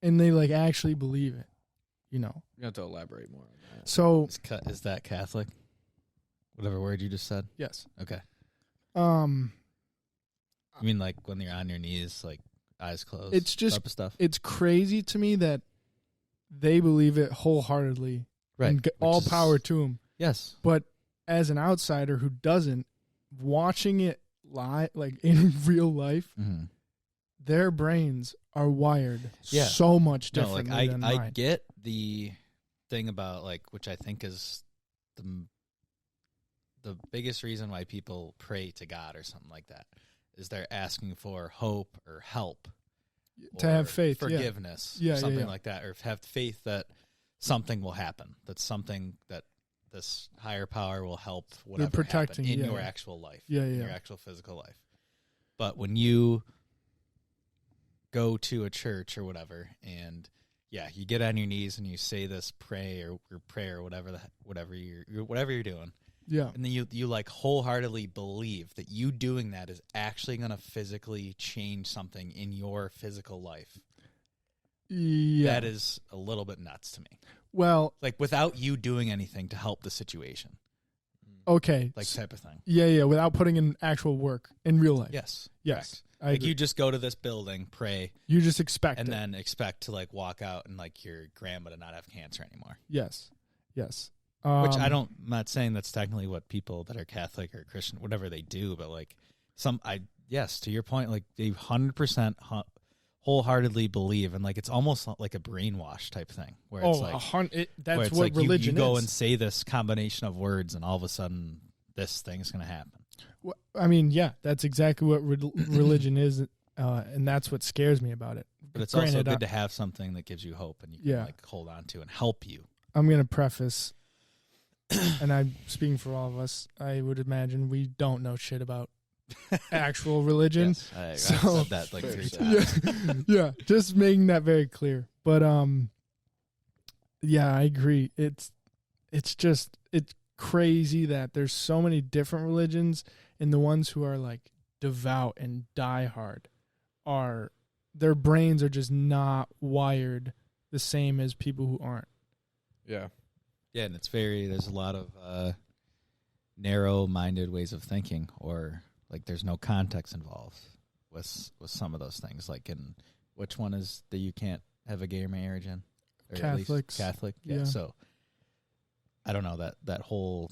And they like actually believe it, You have to elaborate more on that. So is that Catholic? Whatever word you just said? Yes. Okay. You mean like when you're on your knees, like eyes closed? It's just type of stuff. It's crazy to me that they believe it wholeheartedly. Right. And all power to them. Yes. But as an outsider who doesn't, watching it live, like in real life, their brains are wired so much differently than mine. I get the thing about like, which I think is the biggest reason why people pray to God or something like that is they're asking for hope or help, to have faith, forgiveness, something like that, or have faith that something will happen. That's something that this higher power will help whatever protecting happen in your actual life, in your actual physical life. But when you go to a church or whatever, and you get on your knees and you say this prayer or whatever you're doing. Yeah. And then you like wholeheartedly believe that you doing that is actually going to physically change something in your physical life. Yeah. That is a little bit nuts to me. Well, like without you doing anything to help the situation. Okay. Like type of thing. Yeah, without putting in actual work in real life. Yes. Like you just go to this building, pray. You just expect and then expect to like walk out and like your grandma to not have cancer anymore. Yes. Which I'm not saying that's technically what people that are Catholic or Christian, whatever they do, but like to your point, like they 100% wholeheartedly believe, and like it's almost like a brainwash type thing where it's like that's what like religion you go is. and say this combination of words, and all of a sudden this thing's going to happen. Well, I mean, yeah, that's exactly what religion is, and that's what scares me about it. But it's also good to have something that gives you hope and you can like hold on to and help you. I'm going to preface, and I'm speaking for all of us, I would imagine we don't know shit about actual religion. Yes, I've said that like 3 times. Yeah, just making that very clear. But yeah, I agree. It's crazy that there's so many different religions, and the ones who are like devout and diehard their brains are just not wired the same as people who aren't. Yeah. Yeah, and there's a lot of narrow-minded ways of thinking, or like there's no context involved with some of those things. Like in which one is that you can't have a gay marriage in? Or Catholics. Catholic. Yeah. So I don't know that whole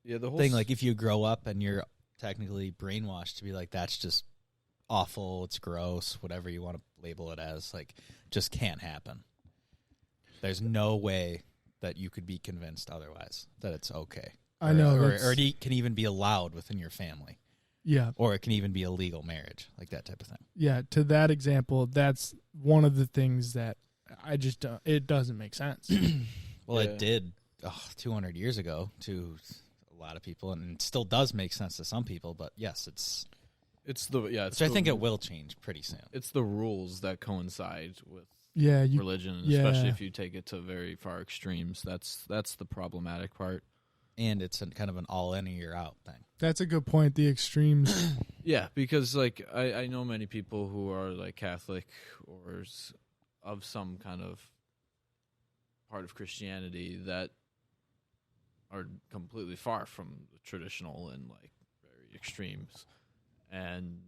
the whole thing. Like if you grow up and you're technically brainwashed to be like, that's just awful, it's gross, whatever you want to label it as, like just can't happen. There's no way that you could be convinced otherwise that it's okay. I know. Or it can even be allowed within your family. Yeah. Or it can even be a legal marriage, like that type of thing. Yeah, to that example, that's one of the things that I just it doesn't make sense. Well, it did 200 years ago to a lot of people, and it still does make sense to some people, but yes, I think it will change pretty soon. It's the rules that coincide with religion, especially if you take it to very far extremes. That's the problematic part. And it's kind of an all in or you're out thing. That's a good point. The extremes. Yeah, because like I know many people who are like Catholic or of some kind of part of Christianity that are completely far from the traditional and like very extremes, and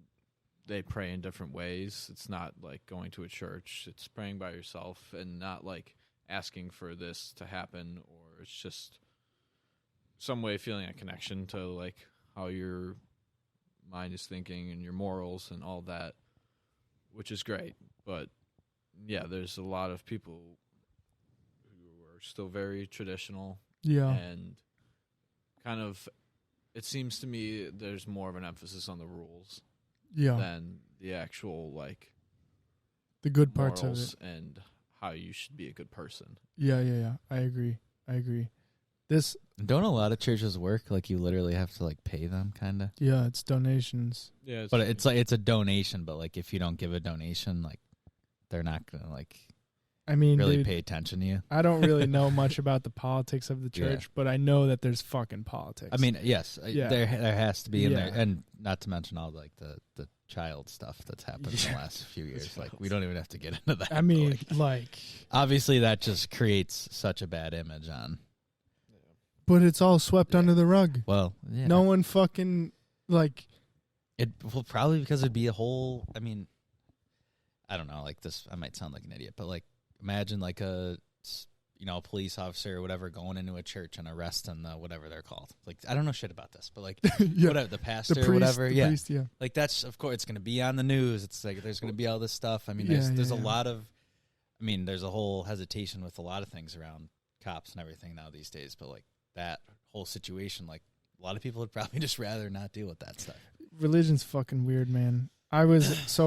they pray in different ways. It's not like going to a church. It's praying by yourself and not like asking for this to happen, or it's just some way of feeling a connection to like how your mind is thinking and your morals and all that, which is great. But yeah, there's a lot of people who are still very traditional. Yeah. And kind of, it seems to me there's more of an emphasis on the rules than the actual like the good parts of it and how you should be a good person. Yeah. I agree. Don't a lot of churches work like you literally have to like pay them kind of? Yeah, it's donations. Yeah, but it's like it's a donation, but like if you don't give a donation, like they're not gonna like really pay attention to you. I don't really know much about the politics of the church, but I know that there's fucking politics. I mean, yes, there has to be in there, and not to mention all like the child stuff that's happened in the last few years. Like we don't even have to get into that. I mean, like obviously that just creates such a bad image on. But it's all swept under the rug. Well, no one fucking like it. Well, probably because it'd be a whole. I mean, I don't know. Like this, I might sound like an idiot, but like imagine like a police officer or whatever going into a church and arresting the whatever they're called. Like I don't know shit about this, but like whatever, the pastor, priest, or whatever. The priest, yeah. Like that's of course it's going to be on the news. It's like there's going to be all this stuff. I mean, there's a lot of. I mean, there's a whole hesitation with a lot of things around cops and everything now these days, but like. That whole situation, like a lot of people would probably just rather not deal with that stuff. Religion's fucking weird, man. As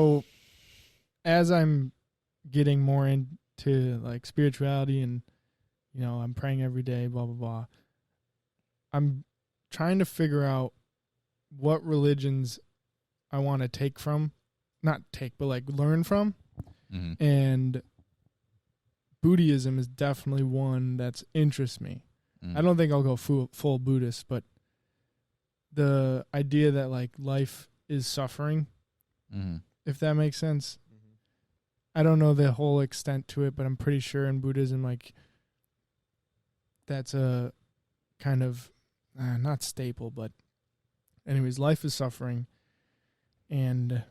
I'm getting more into like spirituality and I'm praying every day, blah blah blah. I'm trying to figure out what religions I want to take from, not take, but like learn from. Mm-hmm. And Buddhism is definitely one that interests me. I don't think I'll go full Buddhist, but the idea that like life is suffering, if that makes sense. I don't know the whole extent to it, but I'm pretty sure in Buddhism, like that's a kind of not staple, but anyways, life is suffering, and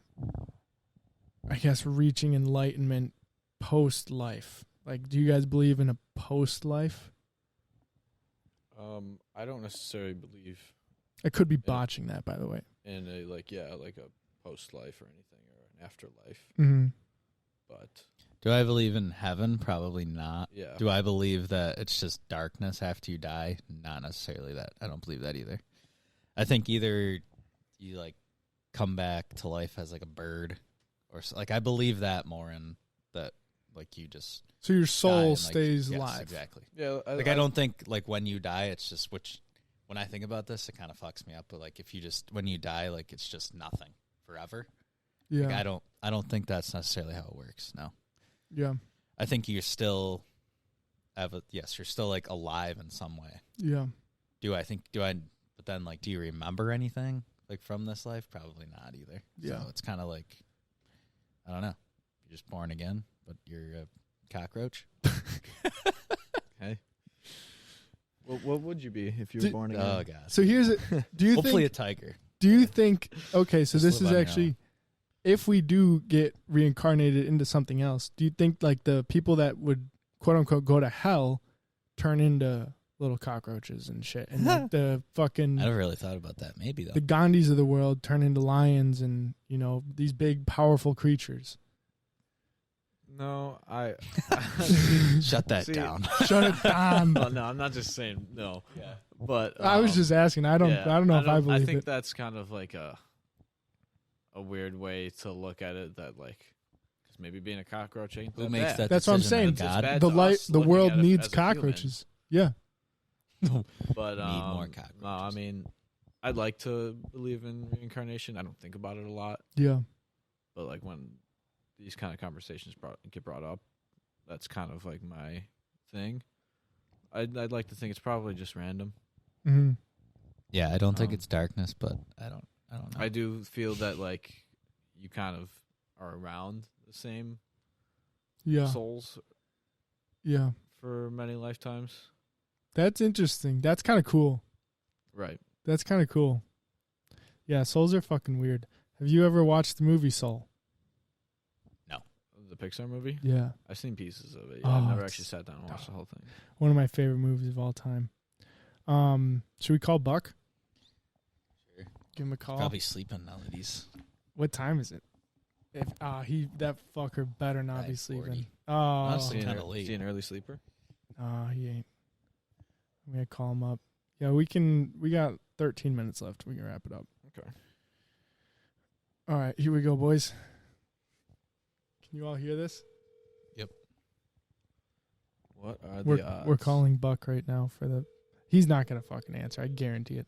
I guess reaching enlightenment post life. Like, do you guys believe in a post life? I don't necessarily believe. I could be botching that, by the way. In a like a post life or anything, or an afterlife. Mm-hmm. But do I believe in heaven? Probably not. Yeah. Do I believe that it's just darkness after you die? Not necessarily that. I don't believe that either. I think either you like come back to life as like a bird, or like I believe that more in that like you just so your soul and, stays yes, alive. Exactly. Yeah, I don't think like when you die, it's just when I think about this, it kind of fucks me up. But like if you just when you die, like it's just nothing forever. Yeah, like, I don't think that's necessarily how it works. No. Yeah, I think you're still you're still like alive in some way. Yeah. But then like do you remember anything like from this life? Probably not either. Yeah. So it's kind of like I don't know. You're just born again, but you're a cockroach. Hey. What would you be if you were born again? Oh god. So here's it. Do you hopefully think, a tiger? Do you think okay, so Just this live is on your actually if we do get reincarnated into something else, do you think like the people that would quote unquote go to hell turn into little cockroaches and shit? And like the fucking I never really thought about that. Maybe though. the Gandhis of the world turn into lions and, you know, these big powerful creatures. No, I Shut that down. Shut it down. Well, no, I'm not just saying no. Yeah. But I was just asking. I don't know if I believe I think it. that's kind of like a weird way to look at it. That like, because maybe being a cockroach ain't Who makes that? That's what I'm decision, saying. God? The world needs cockroaches. Yeah. But Need more cockroaches. no, I mean, I'd like to believe in reincarnation. I don't think about it a lot, Yeah. but like when these kind of conversations get brought up, that's kind of like my thing. I'd like to think it's probably just random. Mm-hmm. Yeah, I don't think it's darkness, but I don't know. I do feel that like you kind of are around the same souls Yeah. for many lifetimes. That's interesting. That's kind of cool. Right. That's kind of cool. Yeah, souls are fucking weird. Have you ever watched the movie Soul? The Pixar movie? Yeah. I've seen pieces of it. Yeah, I've never actually sat down and watched the whole thing. One of my favorite movies of all time. Should we call Buck? Sure. Give him a call. Probably sleeping now that he's... What time is it? If that fucker better not be sleeping. 5:40. Oh, Honestly, kind of late. Is he an early sleeper? He ain't. I'm gonna call him up. Yeah, we got 13 minutes left. We can wrap it up. Okay. All right, here we go, boys. Can you all hear this? Yep. What are the odds? We're calling Buck right now for the... He's not gonna fucking answer. I guarantee it.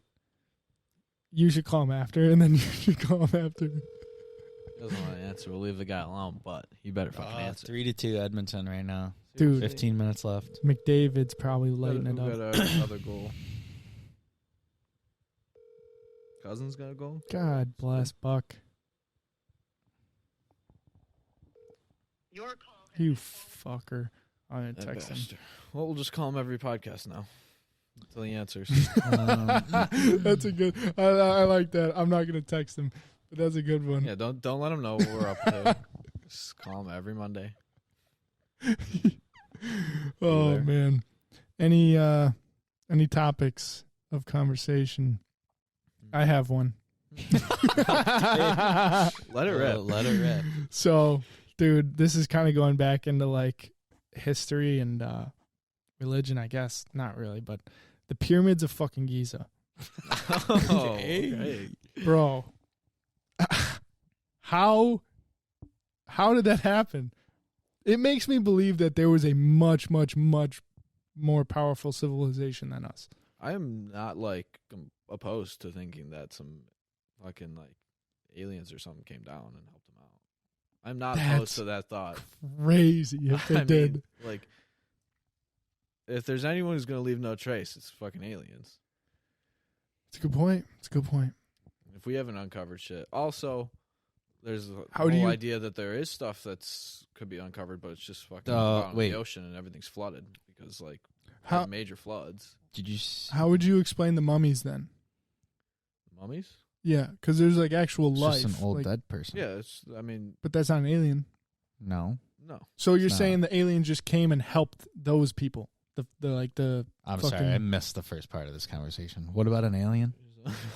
You should call him after, and then you should call him after. He doesn't want to answer. We'll leave the guy alone, but he better fucking answer. 3-2 Edmonton right now. Dude. 15 minutes left. McDavid's probably lighting it Who up. got another goal? Cousins got a goal? God bless Buck. You fucker. I'm going to text him. Well, we'll just call him every podcast now until he answers. That's a good... I like that. I'm not going to text him, but that's a good one. Yeah, don't let him know what we're up to. Just call him every Monday. Oh, man. Any topics of conversation? I have one. Let it rip. Let it rip. So, dude, this is kind of going back into like history and religion, I guess. Not really, but the pyramids of fucking Giza. Oh, okay. Bro. How did that happen? It makes me believe that there was a much, much, much more powerful civilization than us. I am not like opposed to thinking that some fucking like aliens or something came down and helped them out. I'm not opposed to that thought. Crazy if they did. Mean, like, if there's anyone who's gonna leave no trace, it's fucking aliens. It's a good point. If we haven't uncovered shit, also. There's the How whole idea that there is stuff could be uncovered, but it's just fucking out in the ocean and everything's flooded because like major floods. Did you? How would you explain the mummies then? Mummies? Yeah, because there's like actual life. Just an old like, dead person. Yeah, but that's not an alien. No. So you're saying the aliens just came and helped those people? I'm sorry, I missed the first part of this conversation. What about an alien?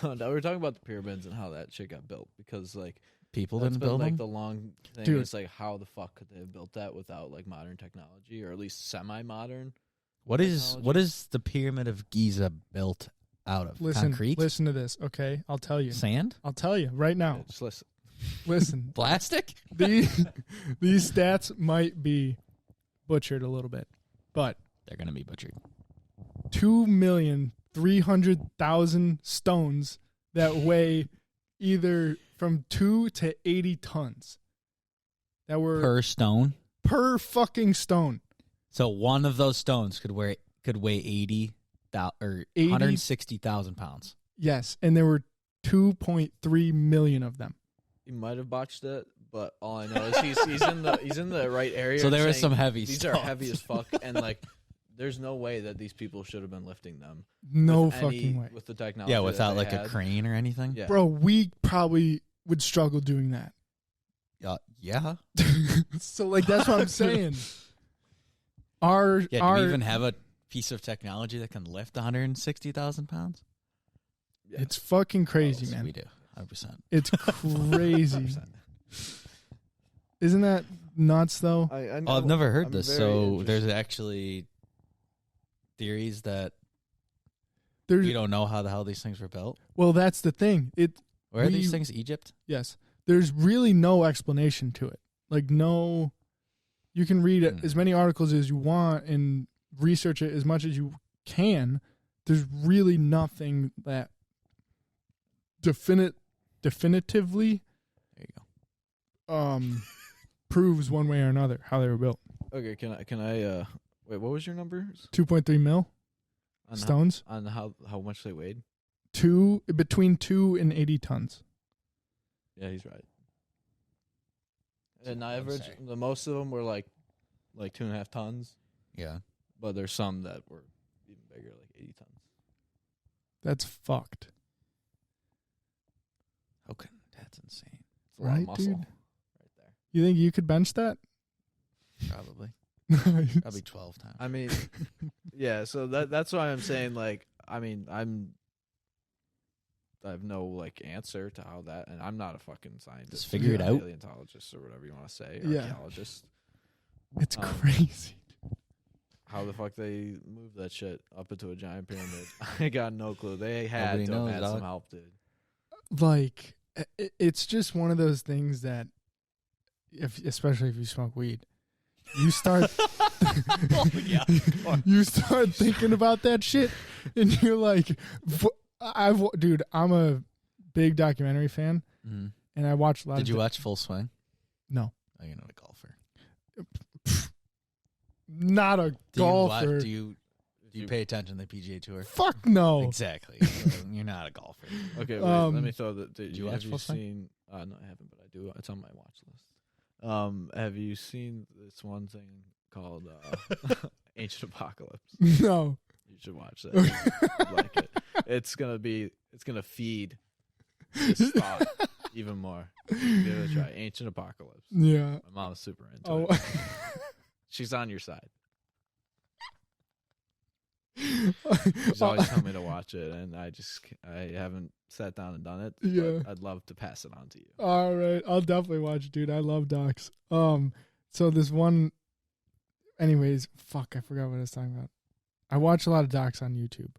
No, we were talking about the pyramids and how that shit got built because like. People That's didn't been, build like them? the long thing. Dude. It's like how the fuck could they have built that without like modern technology or at least semi-modern? What is the Pyramid of Giza built out of? Listen, Concrete? listen to this, okay? I'll tell you. Sand? I'll tell you right now. Yeah, just listen. Listen. Plastic? These stats might be butchered a little bit, but they're going to be butchered. 2,300,000 stones that weigh either from 2 to 80 tons. That were Per stone? Per fucking stone. So one of those stones could weigh 160,000 pounds. Yes, and there were 2.3 million of them. He might have botched it, but all I know is he's in the right area. So there was some heavy These stones. are heavy as fuck, and like, there's no way that these people should have been lifting them. No fucking way. With the technology. Yeah, without like had. a crane or anything. Yeah. Bro, we probably would struggle doing that. Yeah. So like that's what I'm saying. Do we even have a piece of technology that can lift 160,000 pounds? Yeah. It's fucking crazy, man. We do. 100%. It's crazy. Isn't that nuts, though? I've never heard this. So there's actually theories that we don't know how the hell these things were built. Well, that's the thing. Where are these things? Egypt? Yes. There's really no explanation to it. Like, no, you can read as many articles as you want and research it as much as you can. There's really nothing that definitively there you go. Proves one way or another how they were built. Okay, can I wait, what was your number? 2.3 mil on stones. On how much they weighed? Between 2 and 80 tons. Yeah, he's right. And average, the most of them were like 2.5 tons. Yeah, but there's some that were even bigger, like 80 tons. That's fucked. Okay, that's insane. It's a lot of muscle, dude? right there. You think you could bench that? Probably. Probably 12 times. I mean, yeah. So that's why I'm saying, like, I mean, I have no like answer to how that, and I'm not a fucking scientist. Just figure it out. Paleontologist or whatever you want to say. Yeah. Archaeologist. It's crazy. How the fuck they moved that shit up into a giant pyramid? I got no clue. They had Nobody to knows, have had dog. some help, dude. Like, it's just one of those things that, especially if you smoke weed, you start you start thinking about that shit, and you're like, dude, I'm a big documentary fan, and I watch a lot. Did you watch Full Swing? No. Oh, you're not a golfer. Not a golfer. Do you pay attention to the PGA Tour? Fuck no. Exactly. You're not a golfer. Okay, wait, let me throw the. Did you watch Full Swing? No, I haven't, but I do. It's on my watch list. Have you seen this one thing called Ancient Apocalypse? No. You should watch that. You'd like it. It's gonna feed this thought even more. Give it a try. Ancient Apocalypse. Yeah. My mom's super into it. She's on your side. She's always telling me to watch it, and I haven't sat down and done it. Yeah. I'd love to pass it on to you. All right, I'll definitely watch it, dude. I love docs. So this one, anyways, fuck, I forgot what I was talking about. I watch a lot of docs on YouTube,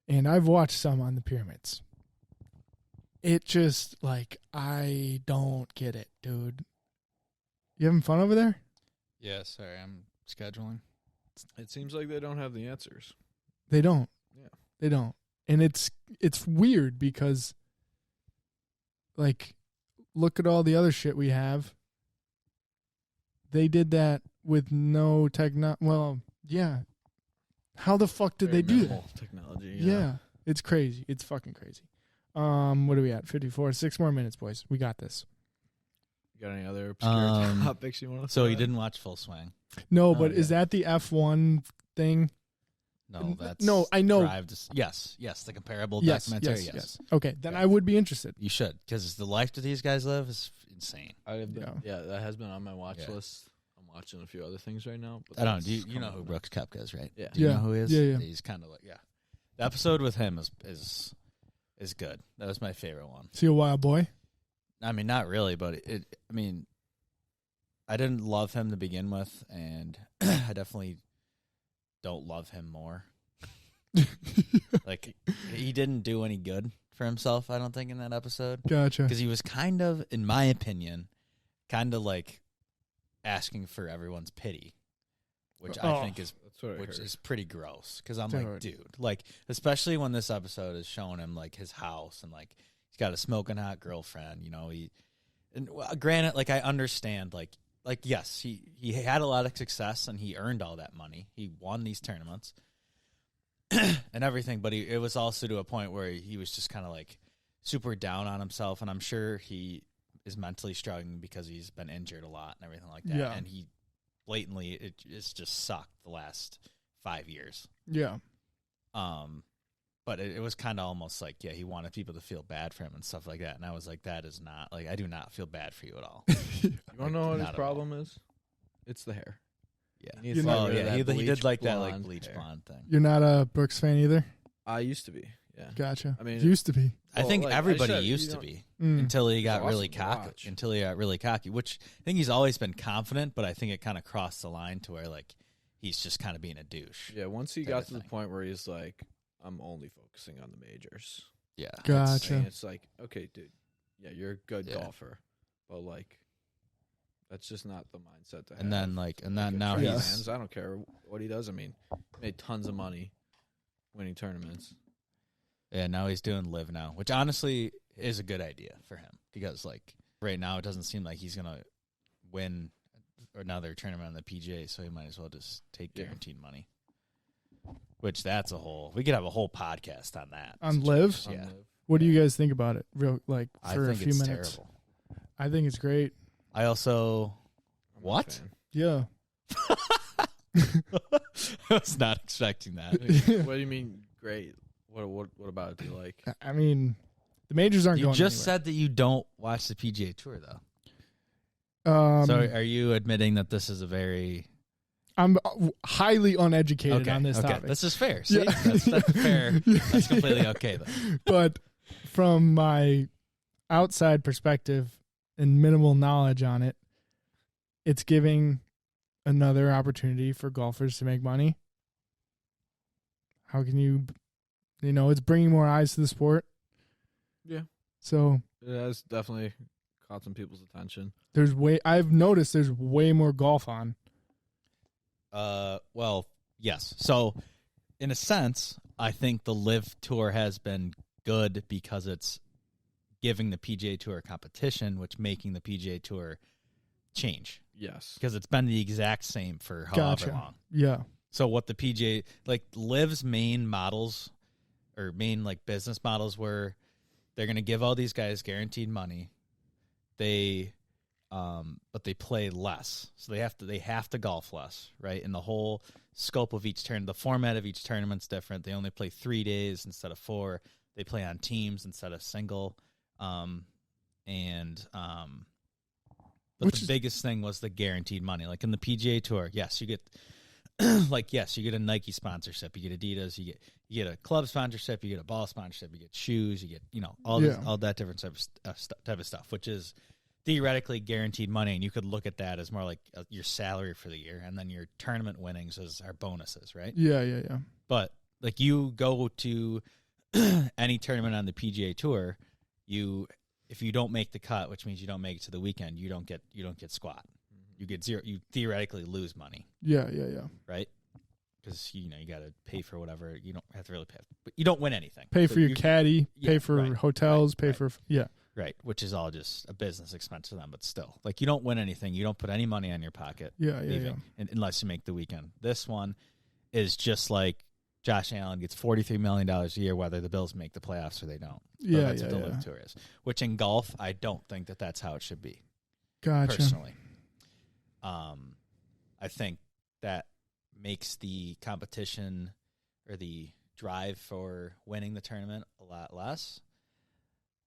and I've watched some on the pyramids. It just, like, I don't get it, dude. You having fun over there? Yeah, sorry, I'm scheduling. It seems like they don't have the answers. They don't. Yeah. They don't. And it's weird because, like, look at all the other shit we have. They did that with no well, yeah. How the fuck did they do that? Technology. Yeah. It's crazy. It's fucking crazy. What are we at? 54. 6 more minutes, boys. We got this. You got any other obscure topics you want to So you didn't watch Full Swing? No, but is that the F1 thing? No, that's no. I know. Yes, the comparable documentary. Yes. Okay, then I would be interested. You should, because the life that these guys live is insane. That has been on my watch list. I'm watching a few other things right now. But I don't know. You know who Brooks Koepka is, right? Yeah. Do you know who he is? Yeah. He's kind of like The episode with him is good. That was my favorite one. See a wild boy? I mean, not really, but I didn't love him to begin with, and I definitely don't love him more. Like, he didn't do any good for himself, I don't think, in that episode. Gotcha. Because he was kind of, in my opinion, kind of like asking for everyone's pity, which I think is pretty gross. Because I'm like, dude, like, especially when this episode is showing him like his house and like he's got a smoking hot girlfriend, you know. Granted, like, I understand, like yes, he had a lot of success and he earned all that money. He won these tournaments and everything, but it was also to a point where he was just kind of like super down on himself, and I'm sure he is mentally struggling because he's been injured a lot and everything like that. Yeah. And he blatantly it's just sucked the last 5 years. Yeah. But it was kind of almost like, yeah, he wanted people to feel bad for him and stuff like that. And I was like, that is not, like, I do not feel bad for you at all. You want to know what his problem is? It's the hair. Yeah. He did like that, like, bleach blonde thing. You're not a Brooks fan either? I used to be, yeah. Gotcha. I mean, used to be. I think everybody used to be until he got really cocky. Until he got really cocky, which I think he's always been confident, but I think it kind of crossed the line to where, like, he's just kind of being a douche. Yeah, once he got to the point where he's like, I'm only focusing on the majors. Yeah. Gotcha. It's like, okay, dude, yeah, you're a good golfer, but, like, that's just not the mindset to have. And then now he's... I don't care what he does. I mean, he made tons of money winning tournaments. Yeah, now he's doing live now, which honestly is a good idea for him because, like, right now it doesn't seem like he's going to win another tournament on the PGA, so he might as well just take guaranteed money. Which we could have a whole podcast on that. On live? Yeah. What do you guys think about it? For a few minutes. Terrible. I think it's great. I also... What? Yeah. I was not expecting that. What do you mean great? What about it do you like? I mean, the majors aren't going You just anywhere. said that you don't watch the PGA Tour, though. So are you admitting that this is a very... I'm highly uneducated on this topic. This is fair. See? That's fair. That's completely okay, though. But from my outside perspective and minimal knowledge on it, it's giving another opportunity for golfers to make money. How can it's bringing more eyes to the sport. Yeah. So it has definitely caught some people's attention. I've noticed there's way more golf on. Well, yes. So, in a sense, I think the Live Tour has been good because it's giving the PGA Tour competition, which making the PGA Tour change. Yes. Because it's been the exact same for however long. Yeah. So what the PGA, like, Live's main models or main, like, business models were they're going to give all these guys guaranteed money. But they play less, so they have to golf less, right? And the whole scope of each the format of each tournament's different. They only play 3 days instead of 4. They play on teams instead of single. But the biggest thing was the guaranteed money. Like in the PGA Tour, yes, you get you get a Nike sponsorship, you get Adidas, you get a club sponsorship, you get a ball sponsorship, you get shoes, you get all that different type of stuff, which is theoretically guaranteed money, and you could look at that as more like your salary for the year, and then your tournament winnings are bonuses, right? Yeah. But like you go to any tournament on the PGA Tour, if you don't make the cut, which means you don't make it to the weekend, you don't get squat. You get zero. You theoretically lose money. Yeah. Right? Because you got to pay for whatever. You don't have to really pay, but you don't win anything. Pay for your caddy. Pay for hotels. Pay for Right, which is all just a business expense to them, but still. Like, you don't win anything. You don't put any money in your pocket. Yeah. Unless you make the weekend. This one is just like Josh Allen gets $43 million a year, whether the Bills make the playoffs or they don't. So that's what the Live Tour is. Which in golf, I don't think that's how it should be. Gotcha. Personally. I think that makes the competition or the drive for winning the tournament a lot less.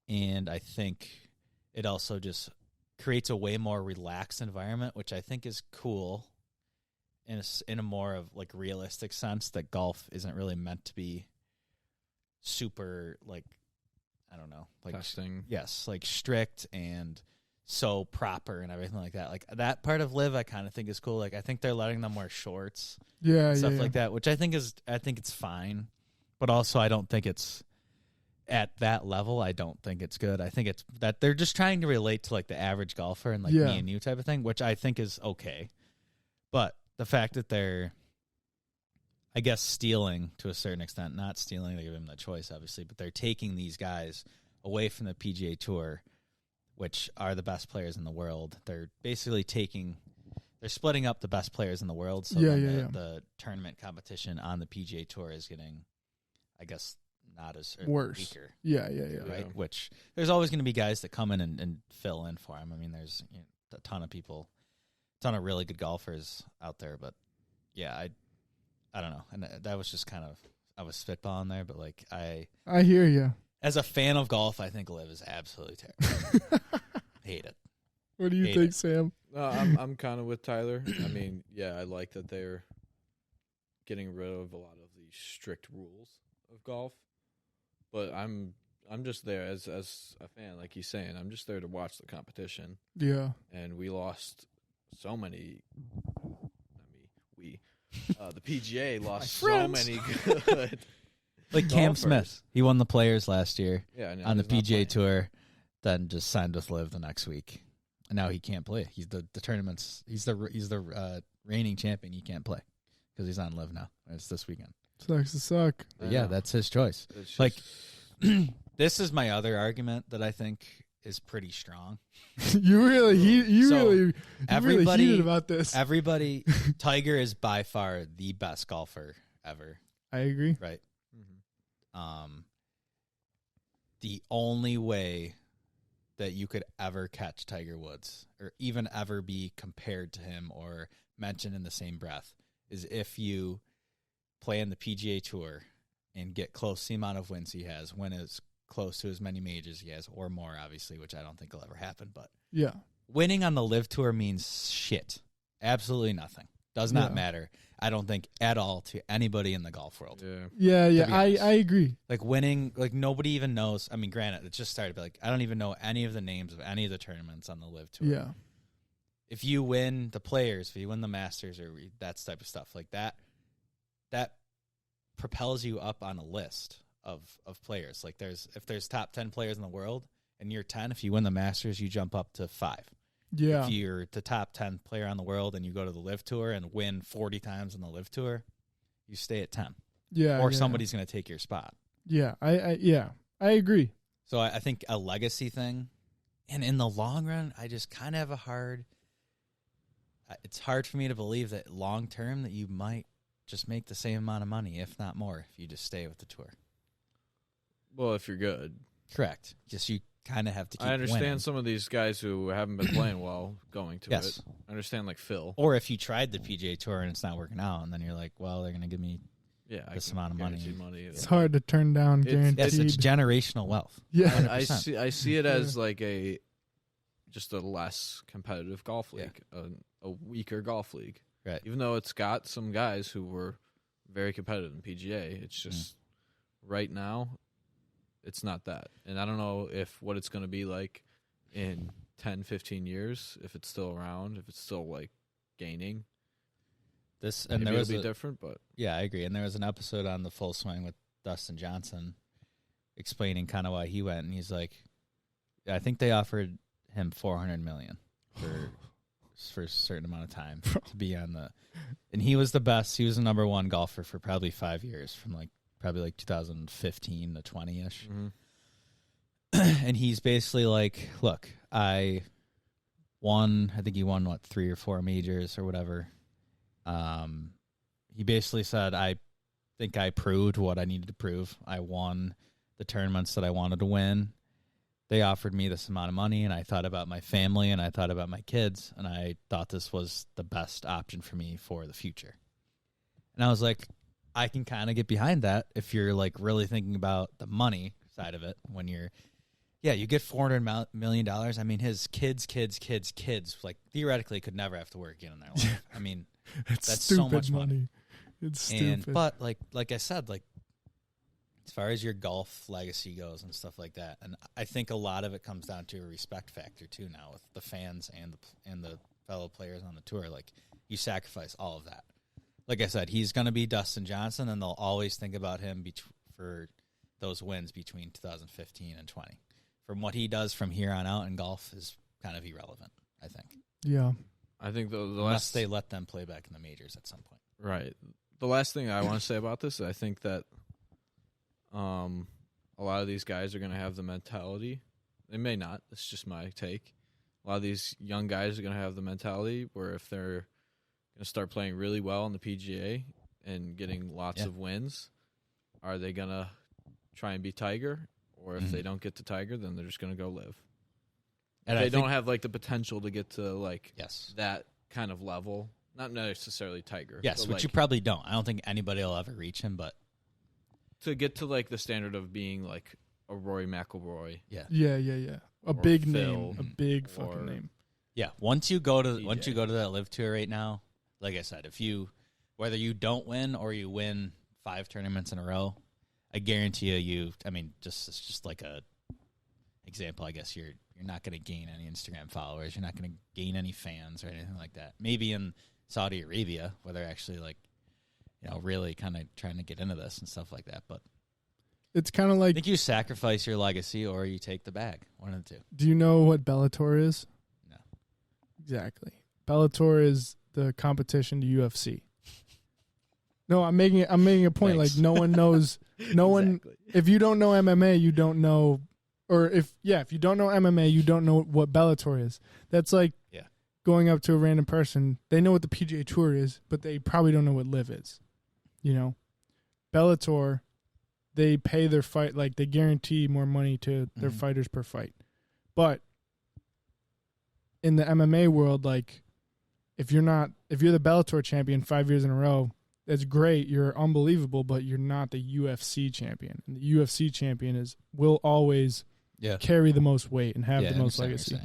And I think it also just creates a way more relaxed environment, which I think is cool in a more of like realistic sense that golf isn't really meant to be super like, I don't know, like testing. Yes, like strict and so proper and everything like that. Like that part of Live I kind of think is cool. Like I think they're letting them wear shorts. Stuff like that, which I think it's fine. But also, I don't think it's at that level. I don't think it's good. I think it's that they're just trying to relate to like the average golfer and like me and you type of thing, which I think is okay. But the fact that they're, I guess, stealing to a certain extent, not stealing, they give them the choice, obviously, but they're taking these guys away from the PGA Tour, which are the best players in the world. They're basically they're splitting up the best players in the world. So the tournament competition on the PGA Tour is getting, I guess, not as worse. Weaker. Yeah. Right. Which there's always going to be guys that come in and fill in for him. I mean, there's a ton of people, a ton of really good golfers out there. But yeah, I don't know. And that was just kind of, I was spitballing there, but like I hear you. As a fan of golf, I think LIV is absolutely terrible. Hate it. What do you think, Sam? I'm kind of with Tyler. I mean, yeah, I like that they're getting rid of a lot of the strict rules of golf, but I'm just there as a fan, like he's saying. I'm just there to watch the competition. Yeah. And we lost so many. The PGA lost so many good. Like Cam golfers. Smith, he won the Players last year on the PGA Tour, then just signed with LIV the next week, and now he can't play. He's the tournaments. He's the reigning champion. He can't play because he's on LIV now. It's this weekend. Sucks to suck. Yeah, that's his choice. Like, this is my other argument that I think is pretty strong. You really heated about this. Everybody, Tiger is by far the best golfer ever. I agree. Right. The only way that you could ever catch Tiger Woods or even ever be compared to him or mentioned in the same breath is if you play in the PGA Tour and get close to the amount of wins he has, win as close to as many majors he has or more, obviously, which I don't think will ever happen. But yeah, winning on the LIV Tour means shit. Absolutely nothing. Does not matter. I don't think at all to anybody in the golf world. Yeah. I agree. Like winning, like nobody even knows. I mean, granted, it just started, but like I don't even know any of the names of any of the tournaments on the LIV Tour. Yeah. If you win the Players, if you win the Masters or that type of stuff, like that propels you up on a list of players. Like if there's top 10 players in the world and you're 10, if you win the Masters, you jump up to 5. Yeah. If you're the top 10 player on the world and you go to the LIV Tour and win 40 times on the LIV Tour, you stay at 10. Yeah. Or somebody's going to take your spot. Yeah. I agree. So I think a legacy thing, and in the long run, I just kind of have it's hard for me to believe that long term that you might just make the same amount of money, if not more, if you just stay with the tour. Well, if you're good. Correct. Just you kind of have to keep I understand winning. some of these guys who haven't been playing well going to it. I understand, like Phil. Or if you tried the PGA Tour and it's not working out, and then you're like, well, they're going to give me this amount of money. It's hard to turn down, guaranteed. Yes, it's generational wealth. Yeah. I see it as like just a less competitive golf league, a weaker golf league. Right. Even though it's got some guys who were very competitive in PGA, it's just right now it's not that. And I don't know what it's going to be like in 10, 15 years, if it's still around, if it's still like gaining. Maybe it'll be different, but yeah, I agree. And there was an episode on the Full Swing with Dustin Johnson explaining kind of why he went, and he's like, I think they offered him $400 million for a certain amount of time to be on and he was the best. He was the number one golfer for probably 5 years, from probably 2015 to 20-ish. Mm-hmm. And he's basically like, look, I think he won 3 or 4 majors or whatever. He basically said, I think I proved what I needed to prove. I won the tournaments that I wanted to win. They offered me this amount of money, and I thought about my family, and I thought about my kids, and I thought this was the best option for me for the future. And I was like, I can kind of get behind that if you're like really thinking about the money side of it. When you get $400 million. I mean, his kids, like theoretically could never have to work again in their life. I mean, that's so much money. It's stupid. But like I said, like, as far as your golf legacy goes and stuff like that, and I think a lot of it comes down to a respect factor too now with the fans and the fellow players on the tour. Like, you sacrifice all of that. Like I said, he's going to be Dustin Johnson, and they'll always think about him for those wins between 2015 and 20. From what he does from here on out in golf is kind of irrelevant, I think. Yeah. I think unless they let them play back in the majors at some point. Right. The last thing I want to say about this is I think that a lot of these guys are going to have the mentality. They may not. It's just my take. A lot of these young guys are going to have the mentality where if they're going to start playing really well on the PGA and getting lots of wins, are they going to try and be Tiger? Or if they don't get to Tiger, then they're just going to go live. And they don't have like the potential to get to like that kind of level. Not necessarily Tiger. Yes, which you probably don't. I don't think anybody will ever reach him, but to get to like the standard of being like a Rory McIlroy. Yeah. A big name. A big fucking name. Yeah. Once you go to that live tour right now, like I said, whether you don't win or you win 5 tournaments in a row, I guarantee it's just like a example, I guess you're not going to gain any Instagram followers. You're not going to gain any fans or anything like that. Maybe in Saudi Arabia, where they're actually like, really kind of trying to get into this and stuff like that. But it's kind of like, I think you sacrifice your legacy or you take the bag. One of the two. Do you know what Bellator is? No. Exactly. Bellator is the competition to UFC. No, I'm making a point. Thanks. Like no one knows. One. If you don't know MMA, you don't know. Or if you don't know MMA, you don't know what Bellator is. That's like going up to a random person. They know what the PGA Tour is, but they probably don't know what LIV is. Bellator, they pay their fight, like they guarantee more money to their fighters per fight. But in the MMA world, like if you're the Bellator champion 5 years in a row, that's great. You're unbelievable, but you're not the UFC champion. And the UFC champion will always carry the most weight and have the most legacy.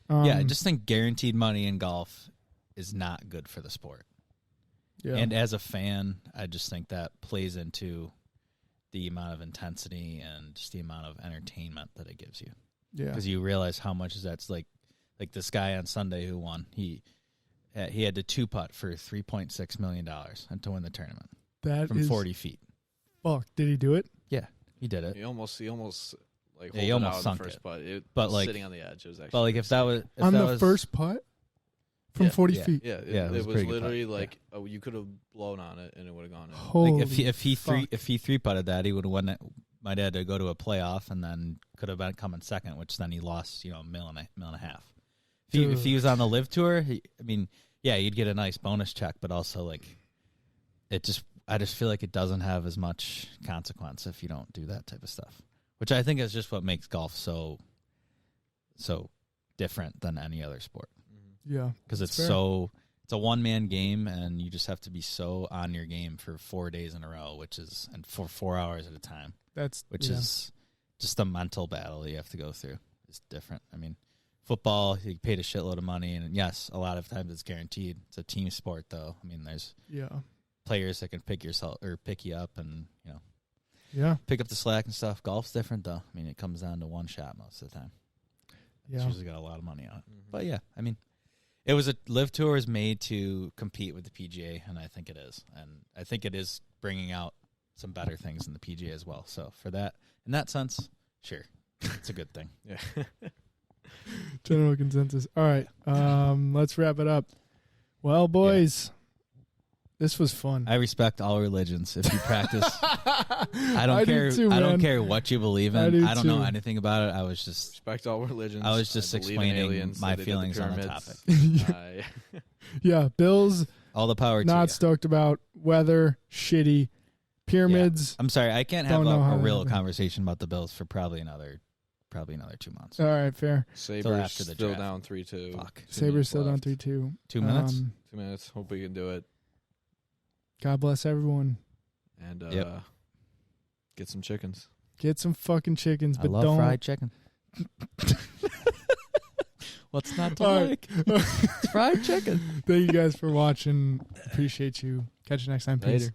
I just think guaranteed money in golf is not good for the sport. Yeah. And as a fan, I just think that plays into the amount of intensity and just the amount of entertainment that it gives you. Yeah. Because you realize how much that's like this guy on Sunday who won. He had to 2-putt for $3.6 million and to win the tournament. From 40 feet. Fuck, did he do it? Yeah, he did it. He almost like he almost sunk the first it. Putt. It but was like sitting on the edge. It was actually but like if that was on the first putt from 40 feet. Yeah, it was literally like you could have blown on it and it would have gone in. Holy like if he 3-putted that, he would have won it. Might have had to go to a playoff and then could have been coming second, which then he lost $1.5 million. If he was on the LIV tour, you'd get a nice bonus check, but also like I just feel like it doesn't have as much consequence if you don't do that type of stuff, which I think is just what makes golf so different than any other sport. Yeah, because it's a one-man game, and you just have to be so on your game for 4 days in a row, and for 4 hours at a time. Which is just a mental battle you have to go through. It's different. I mean, football, you paid a shitload of money, and yes, a lot of times it's guaranteed. It's a team sport, though. I mean, there's players that can pick you up, and pick up the slack and stuff. Golf's different, though. I mean, it comes down to one shot most of the time. It's usually got a lot of money on it. Mm-hmm. But I mean, it was LIV Tour is made to compete with the PGA, and I think it is, and I think it is bringing out some better things in the PGA as well. So for that, in that sense, sure, it's a good thing. Yeah. General consensus. All right, let's wrap it up. Well, boys, this was fun. I respect all religions. If you practice, I don't care. I don't care what you believe in. I don't know anything about it. I was just respect all religions. I was just explaining my feelings on the topic. Yeah, Bill's all the power. Not stoked about weather. Shitty pyramids. I'm sorry, I can't have a real conversation about the Bills for probably another 2 months. All right, fair. Sabres still down 3-2. Fuck. Sabres still down 3-2. 2 minutes. 2 minutes. Hope we can do it. God bless everyone. And get some chickens. Get some fucking chickens, but I love don't fried chicken. What's not to like? It's fried chicken. Thank you guys for watching. Appreciate you. Catch you next time. Peace. Later.